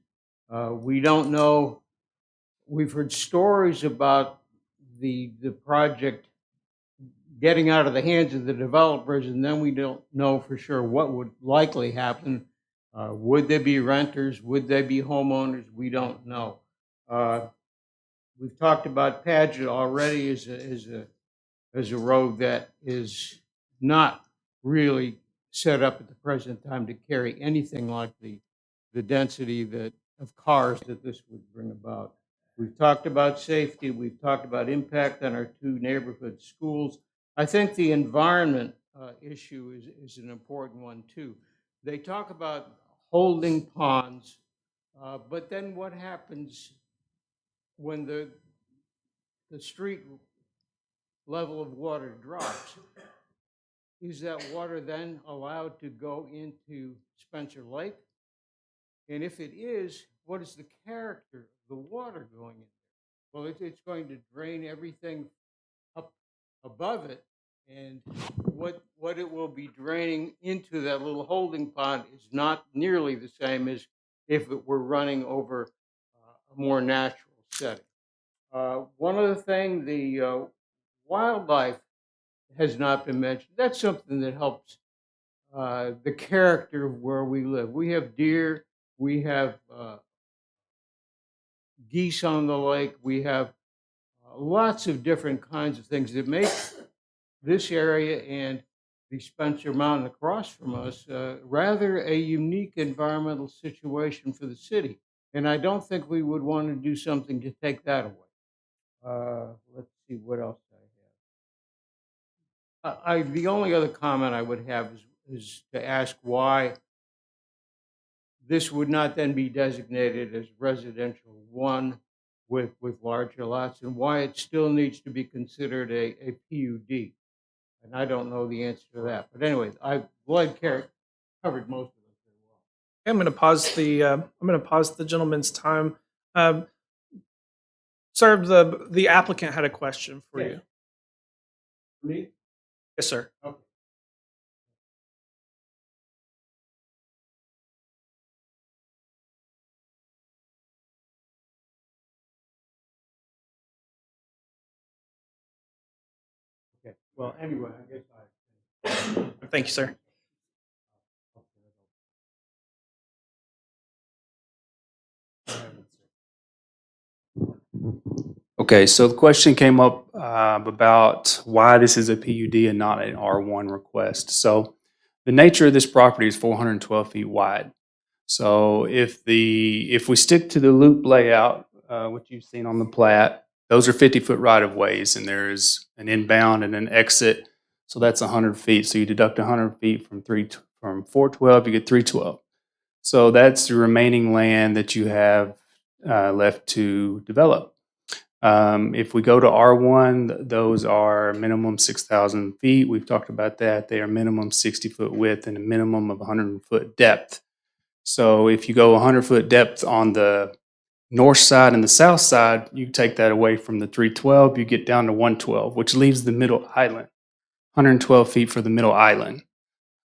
We don't know. We've heard stories about the project getting out of the hands of the developers, and then we don't know for sure what would likely happen. Would there be renters? Would there be homeowners? We don't know. We've talked about Padgett already as a road that is not really set up at the present time to carry anything like the density of cars that this would bring about. We've talked about safety. We've talked about impact on our 2 neighborhood schools. I think the environment issue is an important one too. They talk about holding ponds, but then what happens when the street level of water drops? Is that water then allowed to go into Spencer Lake? And if it is, what is the character of the water going in? Well, it's going to drain everything up above it, and what it will be draining into that little holding pond is not nearly the same as if it were running over a more natural setting. One other thing, the wildlife has not been mentioned. That's something that helps the character of where we live. We have deer, we have geese on the lake, we have lots of different kinds of things that make this area and the Spencer Mountain across from us rather a unique environmental situation for the city. And I don't think we would want to do something to take that away. Let's see what else I have. The only other comment I would have is to ask why this would not then be designated as residential 1 with larger lots, and why it still needs to be considered a PUD. And I don't know the answer to that. But anyway, Lloyd covered most of it very well. I'm going to pause the gentleman's time. Sir, the applicant had a question for you. Me? Yes, sir. Okay. Okay. Well, anyway, I guess Thank you, sir. Okay, so the question came up about why this is a PUD and not an R1 request. So the nature of this property is 412 feet wide. So if we stick to the loop layout, what you've seen on the plat, those are 50-foot right-of-ways, and there's an inbound and an exit. So that's 100 feet. So you deduct 100 feet from 412, you get 312. So that's the remaining land that you have left to develop. If we go to R1, those are minimum 6,000 feet. We've talked about that. They are minimum 60-foot width and a minimum of 100-foot depth. So if you go 100-foot depth on the north side and the south side, you take that away from the 312, you get down to 112, which leaves the middle island, 112 feet for the middle island.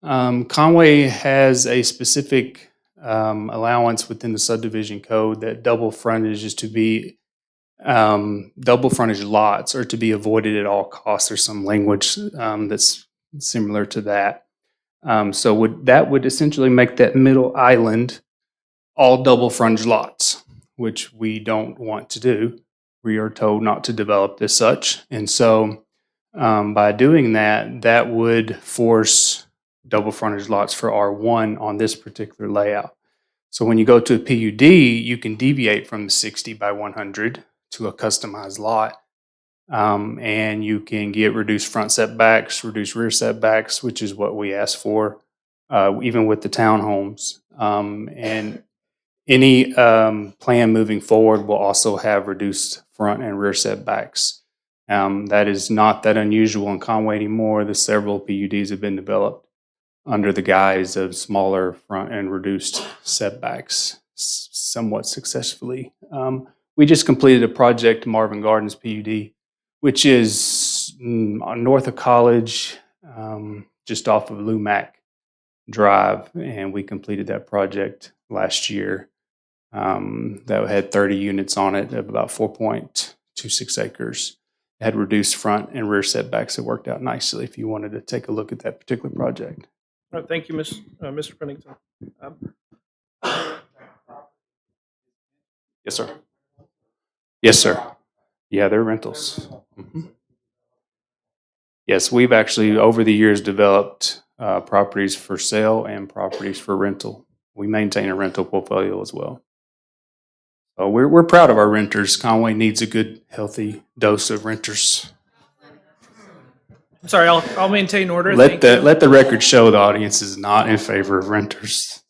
Conway has a specific allowance within the subdivision code that double frontage is to be double frontage lots are to be avoided at all costs. There's some language that's similar to that. So that would essentially make that middle island all double frontage lots, which we don't want to do. We are told not to develop as such. And so by doing that, that would force double frontage lots for R1 on this particular layout. So when you go to a PUD, you can deviate from the 60 by 100 to a customized lot. And you can get reduced front setbacks, reduced rear setbacks, which is what we ask for, even with the townhomes. And any plan moving forward will also have reduced front and rear setbacks. That is not that unusual in Conway anymore. The several PUDs have been developed under the guise of smaller front and reduced setbacks somewhat successfully. We just completed a project, Marvin Gardens PUD, which is north of College, just off of Lumac Drive, and we completed that project last year. That had 30 units on it of about 4.26 acres. It had reduced front and rear setbacks. It worked out nicely if you wanted to take a look at that particular project. All right, thank you, Mr. Pennington. Yes, sir. Yes, sir. Yeah, they're rentals. Mhm. Yes, we've actually, over the years, developed properties for sale and properties for rental. We maintain a rental portfolio as well. So we're proud of our renters. Conway needs a good, healthy dose of renters. I'm sorry, I'll maintain order. Let the record show the audience is not in favor of renters.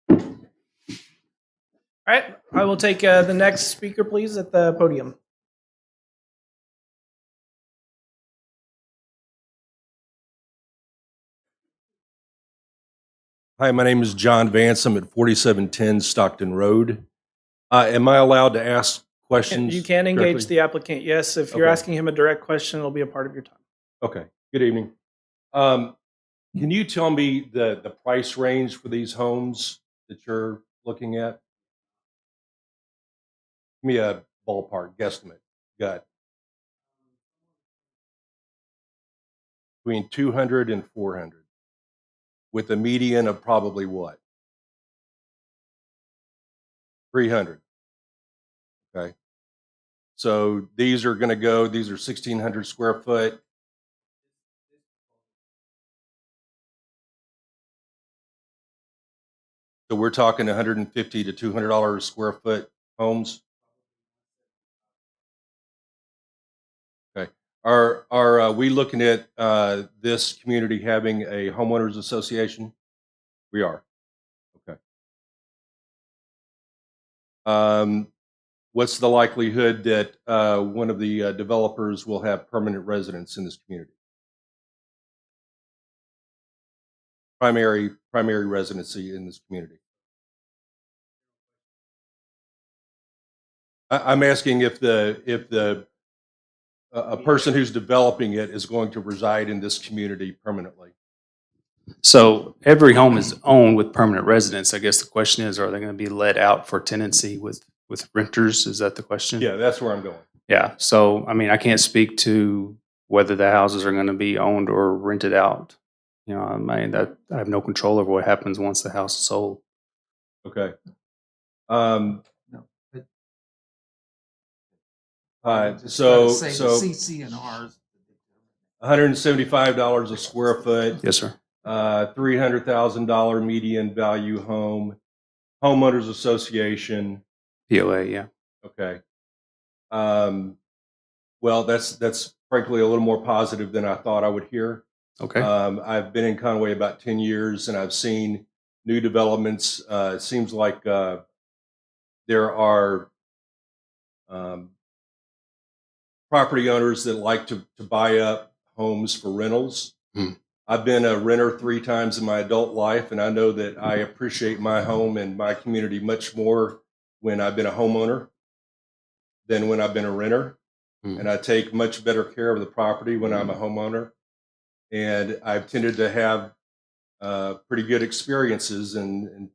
All right, I will take the next speaker, please, at the podium. Hi, my name is John Vance. I'm at 4710 Stockton Road. Am I allowed to ask questions? You can engage directly? the applicant, yes. If you're Okay. asking him a direct question, it'll be a part of your time. Okay, good evening. Can you tell me the price range for these homes that you're looking at? Give me a ballpark guesstimate. Got between 200 and 400 with a median of probably what? 300. Okay. So these are 1,600 square foot. So we're talking $150 to $200 a square foot homes. Okay. Are we looking at this community having a homeowners association? We are. Okay. What's the likelihood that one of the developers will have permanent residence in this community? Primary residency in this community. I'm asking if a person who's developing it is going to reside in this community permanently. So every home is owned with permanent residence. I guess the question is, are they going to be let out for tenancy with renters? Is that the question? Yeah, that's where I'm going. Yeah. So, I mean, I can't speak to whether the houses are going to be owned or rented out. You know, I mean, that I have no control over what happens once the house is sold. Okay. So CC&Rs. $175 a square foot. Yes, sir. $300,000 median value home, homeowners association. POA, yeah. Okay. Well, that's frankly a little more positive than I thought I would hear. Okay. I've been in Conway about 10 years and I've seen new developments. It seems like there are property owners that like to buy up homes for rentals. I've been a renter 3 times in my adult life, and I know that I appreciate my home and my community much more when I've been a homeowner than when I've been a renter. And I take much better care of the property when I'm a homeowner. And I've tended to have pretty good experiences and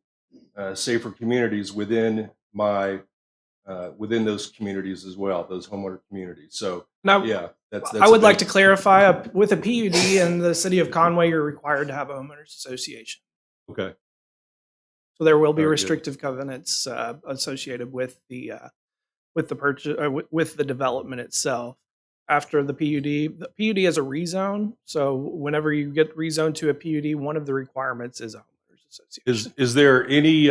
safer communities within my within those communities as well, those homeowner communities. So Now, yeah, that's I a would like big- to clarify, with a PUD in the city of Conway, you're required to have a homeowners association. Okay. So there will be Very good. restrictive covenants associated with the purchase with the development itself. After the PUD is a rezone. So whenever you get rezoned to a PUD, one of the requirements is a homeowners association. Is there any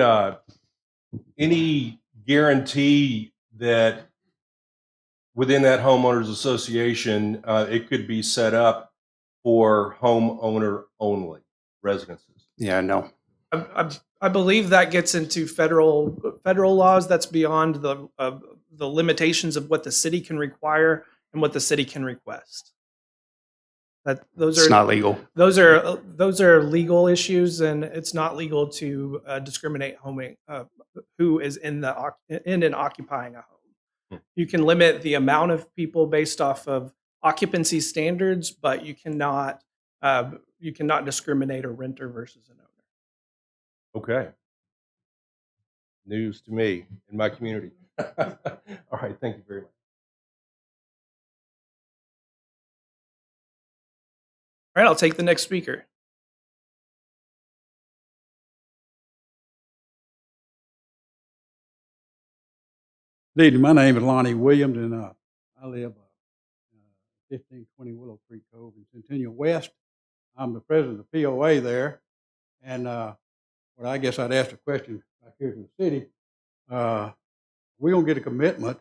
guarantee that within that homeowners association it could be set up for homeowner only residences? Yeah, no. I believe that gets into federal laws. That's beyond the limitations of what the city can require and what the city can request. That those It's are not legal. those are legal issues, and it's not legal to discriminate who is in and occupying a home. You can limit the amount of people based off of occupancy standards, but you cannot discriminate a renter versus an owner. Okay. News to me in my community. All right. Thank you very much. All right, I'll take the next speaker. Good evening. My name is Lonnie Williams, and I live 1520 Willow Creek Cove in Centennial West. I'm the president of the POA there, and well, I guess I'd ask a question back here to the city. We don't get a commitment with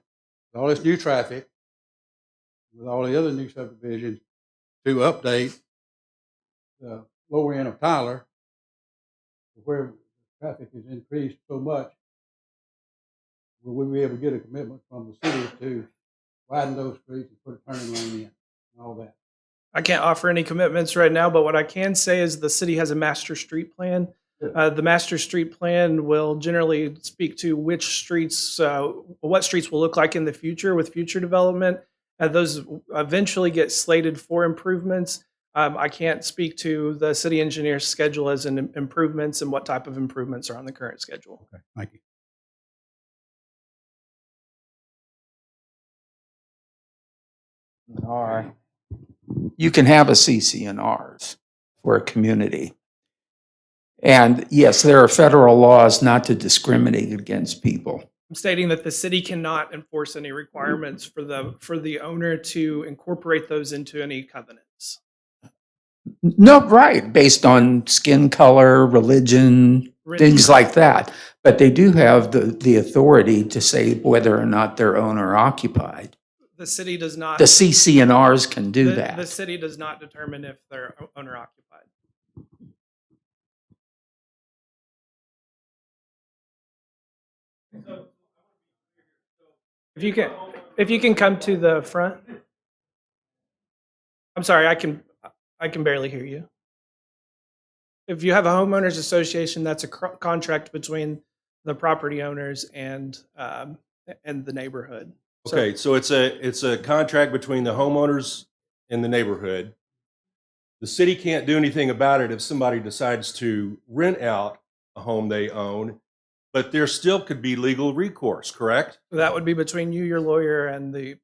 all this new traffic, with all the other new subdivisions, to update the lower end of Tyler, where traffic has increased so much. Will we be able to get a commitment from the city to widen those streets and put a turning lane in and all that? I can't offer any commitments right now, but what I can say is the city has a master street plan. The master street plan will generally speak to which streets, what streets will look like in the future with future development. Those eventually get slated for improvements. I can't speak to the city engineer's schedule as in improvements and what type of improvements are on the current schedule. Okay, thank you. CCNR. You can have a CCNRs for a community. And yes, there are federal laws not to discriminate against people. I'm stating that the city cannot enforce any requirements for the owner to incorporate those into any covenants. No, right, based on skin color, religion, things like that. But they do have the authority to say whether or not they're owner occupied. The city does not. The CCNRs can do that. The city does not determine if they're owner occupied. If you can come to the front. I'm sorry, I can barely hear you. If you have a homeowners association, that's a contract between the property owners and the neighborhood. Okay, so it's a contract between the homeowners and the neighborhood. The city can't do anything about it if somebody decides to rent out a home they own, but there still could be legal recourse, correct? That would be between you, your lawyer, and the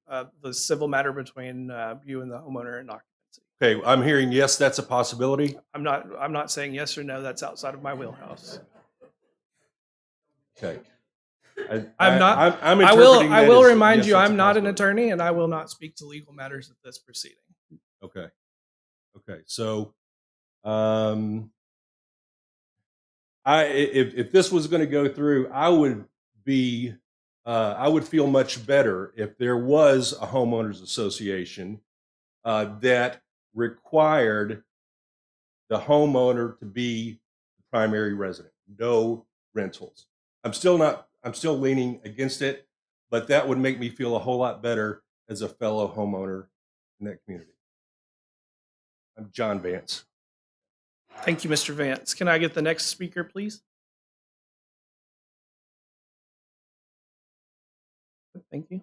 civil matter between you and the homeowner and occupancy. Okay, I'm hearing yes, that's a possibility. I'm not saying yes or no. That's outside of my wheelhouse. Okay. I'm not. I'm I will. interpreting I that will as remind yes, you, that's a I'm not an possibility. attorney, and I will not speak to legal matters at this proceeding. Okay. Okay. So, if this was going to go through, I would feel much better if there was a homeowners association that required the homeowner to be the primary resident, no rentals. I'm still leaning against it, but that would make me feel a whole lot better as a fellow homeowner in that community. I'm John Vance. Thank you, Mr. Vance. Can I get the next speaker, please? Thank you.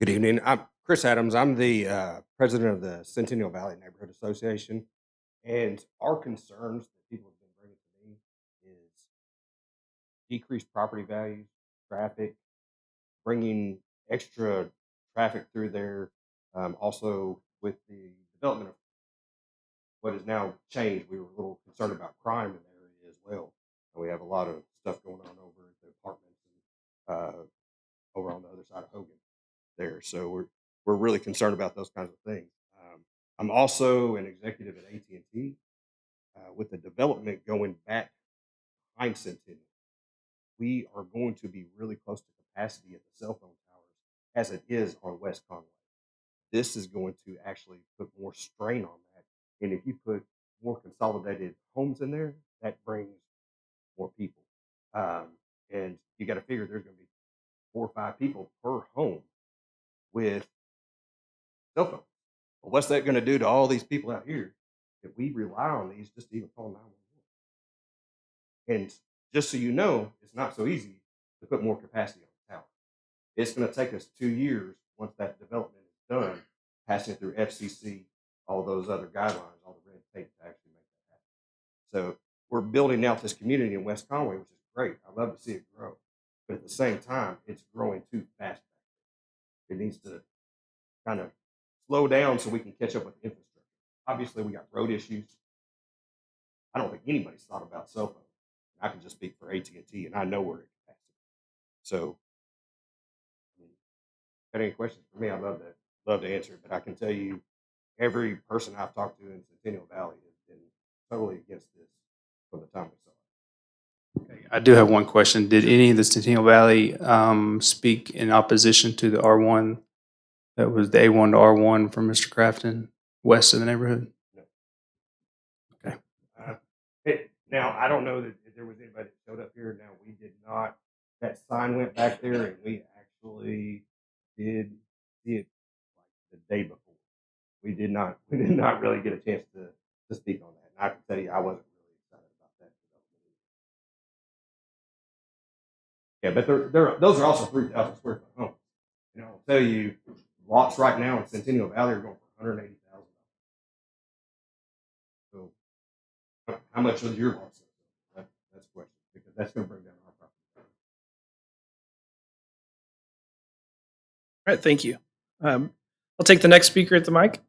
Good evening. I'm Chris Adams. I'm the president of the Centennial Valley Neighborhood Association. And our concerns that people have been bringing to me is decrease property values, traffic, bringing extra traffic through there. Also, with the development of what has now changed, we were a little concerned about crime in the area as well. And we have a lot of stuff going on over at the apartments and over on the other side of Hogan there. So we're really concerned about those kinds of things. I'm also an executive at AT&T. With the development going back behind Centennial, we are going to be really close to capacity at the cell phone towers as it is on West Conway. This is going to actually put more strain on that. And if you put more consolidated homes in there, that brings more people. And you got to figure there's going to be 4 or 5 people per home with cell phones. Well, what's that going to do to all these people out here if we rely on these just to even call 911? And just so you know, it's not so easy to put more capacity on the tower. It's going to take us 2 years once that development is done, passing through FCC, all those other guidelines, all the red tape to actually make that happen. So we're building out this community in West Conway, which is great. I love to see it grow. But at the same time, it's growing too fast. It needs to kind of slow down so we can catch up with the infrastructure. Obviously, we got road issues. I don't think anybody's thought about cell phones. I can just speak for AT&T, and I know we're at capacity. So, got any questions for me? I'd love to answer, but I can tell you, every person I've talked to in Centennial Valley has been totally against this from the time we saw it. Okay, I do have one question. Did any of the Centennial Valley speak in opposition to the R1? That was the A1 to R1 from Mr. Crafton, west of the neighborhood? No. Okay. Now, I don't know that if there was anybody that showed up here. Now, we did not. That sign went back there, and we actually did see it like the day before. We did not really get a chance to speak on that. And I can tell you, I wasn't really excited about that. Yeah, but those are also 3,000 square foot homes. And I'll tell you, lots right now in Centennial Valley are going for $180,000. So, how much was your loss? That's the question, because that's going to bring down our property. All right, thank you. I'll take the next speaker at the mic.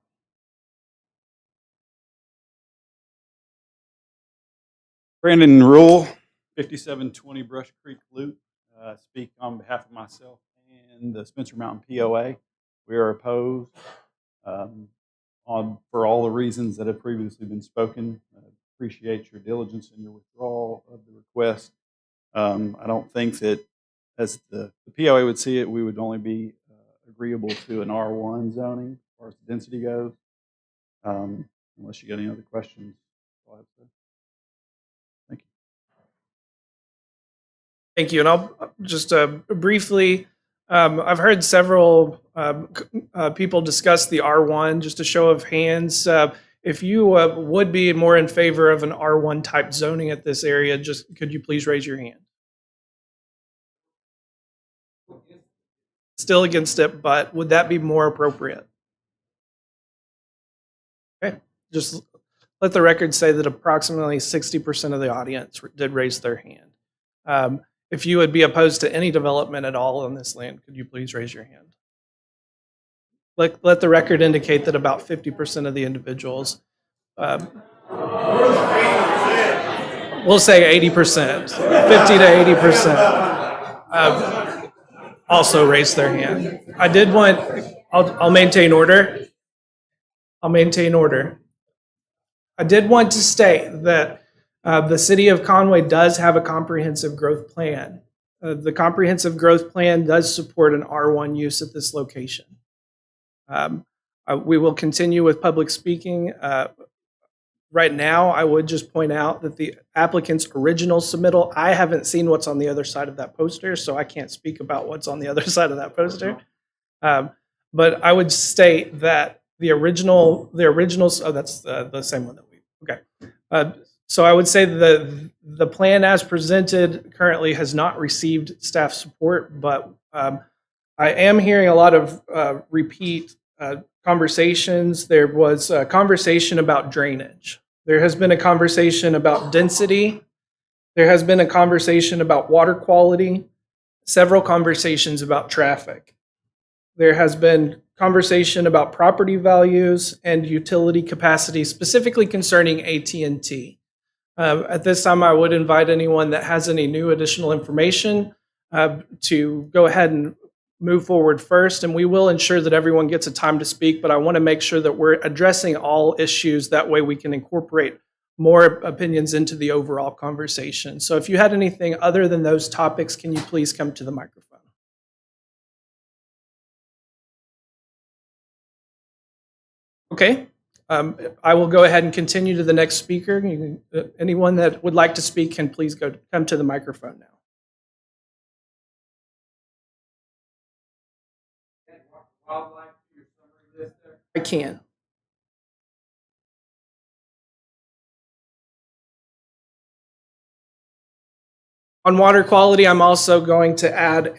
Brandon Rule, 5720 Brush Creek Loop. Speak on behalf of myself and the Spencer Mountain POA. We are opposed for all the reasons that have previously been spoken. Appreciate your diligence and your withdrawal of the request. I don't think that, as the POA would see it, we would only be agreeable to an R1 zoning as far as the density goes. Unless you got any other questions. Thank you. Thank you. And I'll just briefly, I've heard several people discuss the R1, just a show of hands. If you would be more in favor of an R1 type zoning at this area, just could you please raise your hand? Still against it, but would that be more appropriate? Okay, just let the record say that approximately 60% of the audience did raise their hand. If you would be opposed to any development at all on this land, could you please raise your hand? Let the record indicate that about 50% of the individuals, we'll say 80%, 50 to 80%, also raised their hand. I did want, I'll maintain order. I'll maintain order. I did want to state that the city of Conway does have a comprehensive growth plan. The comprehensive growth plan does support an R1 use at this location. We will continue with public speaking. Right now, I would just point out that the applicant's original submittal, I haven't seen what's on the other side of that poster, so I can't speak about what's on the other side of that poster. But I would state that the original, oh, that's the same one that we, okay. So I would say that the plan as presented currently has not received staff support, but I am hearing a lot of repeat conversations. There was a conversation about drainage. There has been a conversation about density. There has been a conversation about water quality, several conversations about traffic. There has been conversation about property values and utility capacity, specifically concerning AT&T. At this time, I would invite anyone that has any new additional information to go ahead and move forward first, and we will ensure that everyone gets a time to speak, but I want to make sure that we're addressing all issues. That way we can incorporate more opinions into the overall conversation. So if you had anything other than those topics, can you please come to the microphone? Okay. I will go ahead and continue to the next speaker. Anyone that would like to speak can please come to the microphone now. I can. On water quality, I'm also going to add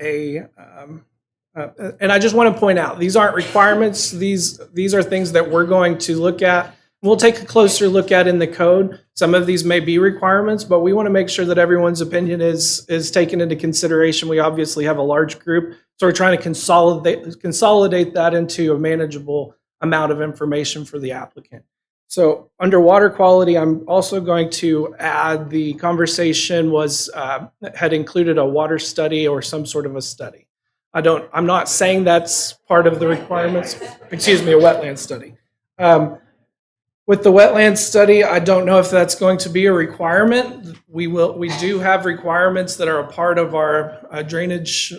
and I just want to point out, these aren't requirements. These are things that we're going to look at. We'll take a closer look at in the code. Some of these may be requirements, but we want to make sure that everyone's opinion is taken into consideration. We obviously have a large group, so we're trying to consolidate that into a manageable amount of information for the applicant. So under water quality, I'm also going to add the conversation had included a water study or some sort of a study. I'm not saying that's part of the requirements. Excuse me, a wetland study. With the wetland study, I don't know if that's going to be a requirement. We do have requirements that are a part of our drainage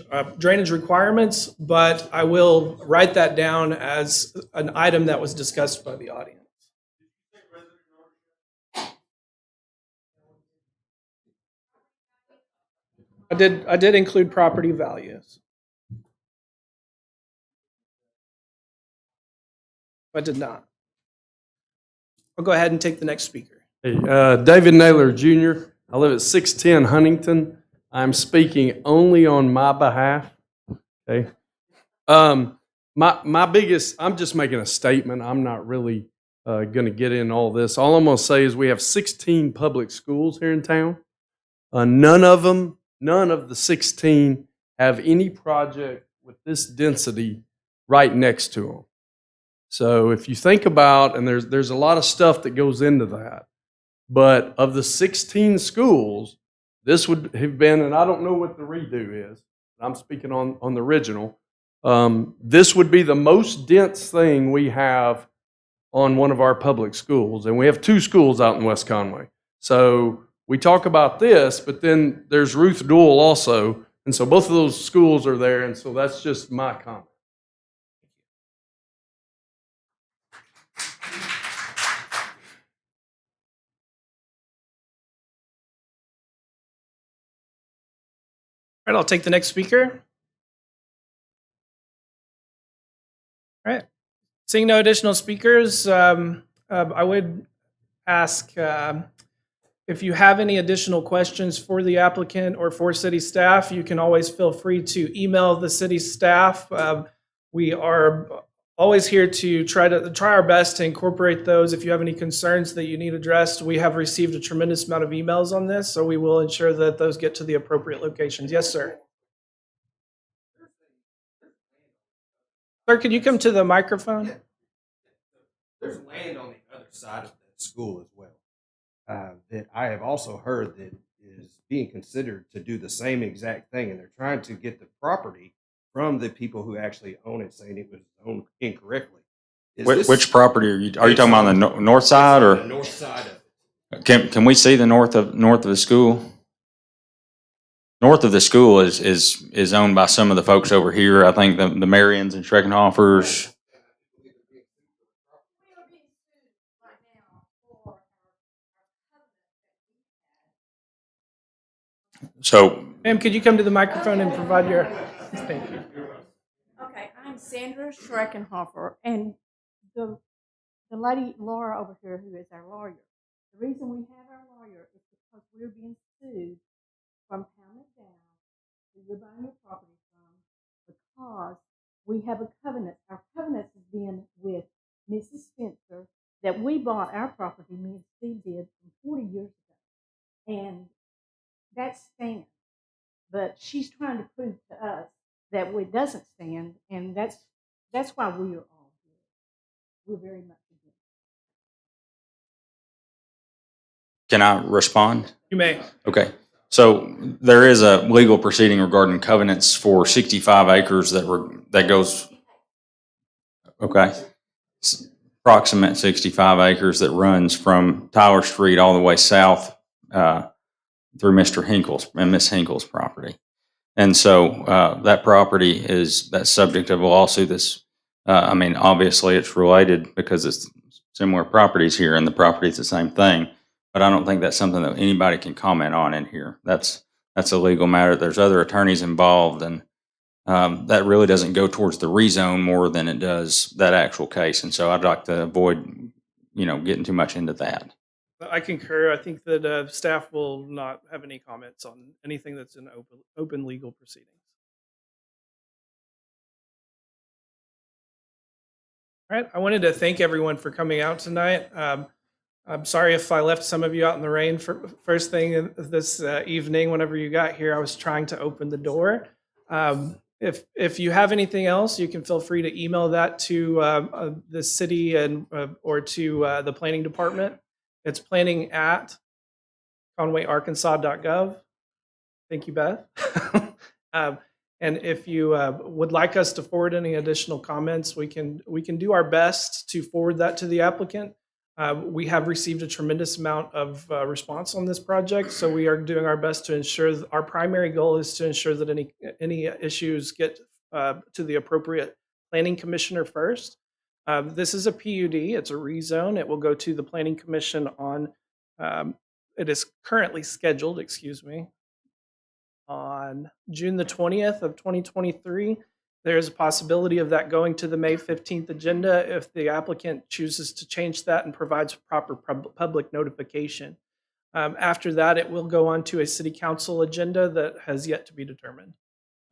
requirements, but I will write that down as an item that was discussed by the audience. I did include property values. I did not. I'll go ahead and take the next speaker. Hey, David Naylor Jr. I live at 610 Huntington. I'm speaking only on my behalf. Okay. My biggest, I'm just making a statement. I'm not really going to get in all this. All I'm going to say is we have 16 public schools here in town. None of the 16 have any project with this density right next to them. So if you think about, and there's a lot of stuff that goes into that, but of the 16 schools, this would have been, and I don't know what the redo is, I'm speaking on the original, this would be the most dense thing we have on one of our public schools, and we have 2 schools out in West Conway. So we talk about this, but then there's Ruth Dual also, and so both of those schools are there, and so that's just my comment. All right, I'll take the next speaker. All right. Seeing no additional speakers, I would ask if you have any additional questions for the applicant or for city staff, you can always feel free to email the city staff. We are always here to try our best to incorporate those. If you have any concerns that you need addressed, we have received a tremendous amount of emails on this, so we will ensure that those get to the appropriate locations. Yes, sir. Sir, could you come to the microphone? There's land on the other side of that school as well that I have also heard that is being considered to do the same exact thing, and they're trying to get the property from the people who actually own it, saying it was owned incorrectly. Which property are you talking about on the north side or? The north side of it. Can we see the north of the school? North of the school is owned by some of the folks over here. I think the Marians and Schreckenhoffers. So, ma'am, could you come to the microphone and provide your, thank you. Okay, I'm Sandra Schreckenhofer, and the lady Laura over here who is our lawyer. The reason we have our lawyer is because we're being sued from Pound It Down, who you're buying your property from, because we have a covenant. Our covenant has been with Mrs. Spencer that we bought our property, me and Steve did, from 40 years ago. And that stands. But she's trying to prove to us that it doesn't stand, and that's why we are all here. We're very much against. Can I respond? You may. Okay. So there is a legal proceeding regarding covenants for 65 acres that goes, okay, approximate 65 acres that runs from Tyler Street all the way south through Mr. Hinkle's and Miss Hinkle's property. And so that property is that subject of a lawsuit that's, I mean, obviously it's related because it's similar properties here and the property is the same thing. But I don't think that's something that anybody can comment on in here. That's a legal matter. There's other attorneys involved, and that really doesn't go towards the rezone more than it does that actual case. And so I'd like to avoid, getting too much into that. I concur. I think that staff will not have any comments on anything that's in open legal proceedings. All right. I wanted to thank everyone for coming out tonight. I'm sorry if I left some of you out in the rain for first thing this evening. Whenever you got here, I was trying to open the door. If you have anything else, you can feel free to email that to the city and or to the planning department. It's planning at conwayarkansas.gov. Thank you, Beth. And if you would like us to forward any additional comments, we can do our best to forward that to the applicant. We have received a tremendous amount of response on this project, so we are doing our best to ensure that our primary goal is to ensure that any issues get to the appropriate planning commissioner first. This is a PUD, it's a rezone. It will go to the planning commission on, it is currently scheduled, on June the 20th of 2023. There is a possibility of that going to the May 15th agenda if the applicant chooses to change that and provides proper public notification. After that, it will go on to a city council agenda that has yet to be determined.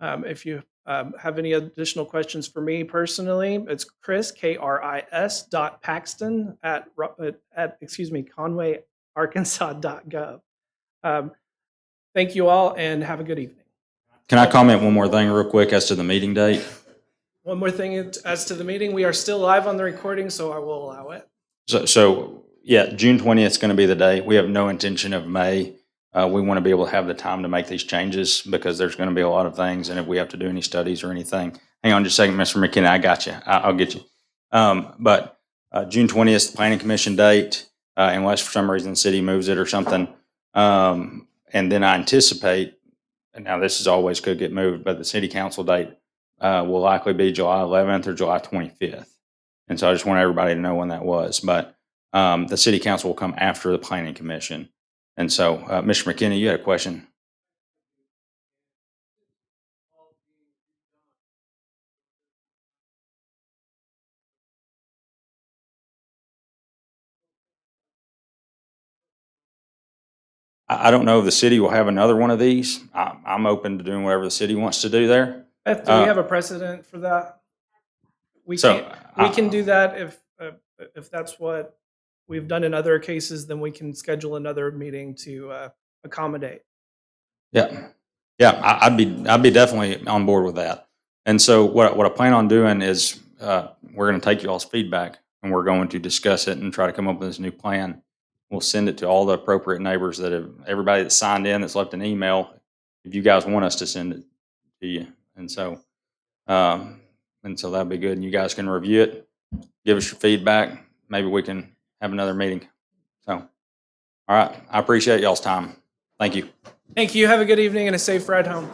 If you have any additional questions for me personally, it's Chris, KRIS.Paxton at conwayarkansas.gov. Thank you all and have a good evening. Can I comment one more thing real quick as to the meeting date? One more thing as to the meeting, we are still live on the recording, so I will allow it. So yeah, June 20th is going to be the day. We have no intention of May. We want to be able to have the time to make these changes because there's going to be a lot of things, and if we have to do any studies or anything. Hang on just a second, Mr. McKinney, I got you. I'll get you. But June 20th is the planning commission date, unless for some reason the city moves it or something. And then I anticipate, and now this is always could get moved, but the city council date will likely be July 11th or July 25th. And so I just want everybody to know when that was. But the city council will come after the planning commission. And so, Mr. McKinney, you had a question. I don't know if the city will have another one of these. I'm open to doing whatever the city wants to do there. Beth, do we have a precedent for that? We can do that if that's what we've done in other cases. Then we can schedule another meeting to accommodate. Yeah, I'd be definitely on board with that. And so what I plan on doing is we're going to take y'all's feedback and we're going to discuss it and try to come up with this new plan. We'll send it to all the appropriate neighbors everybody that signed in that's left an email. If you guys want us to send it to you, and so that'd be good. And you guys can review it, give us your feedback. Maybe we can have another meeting. So, all right, I appreciate y'all's time. Thank you. Thank you. Have a good evening and a safe ride home.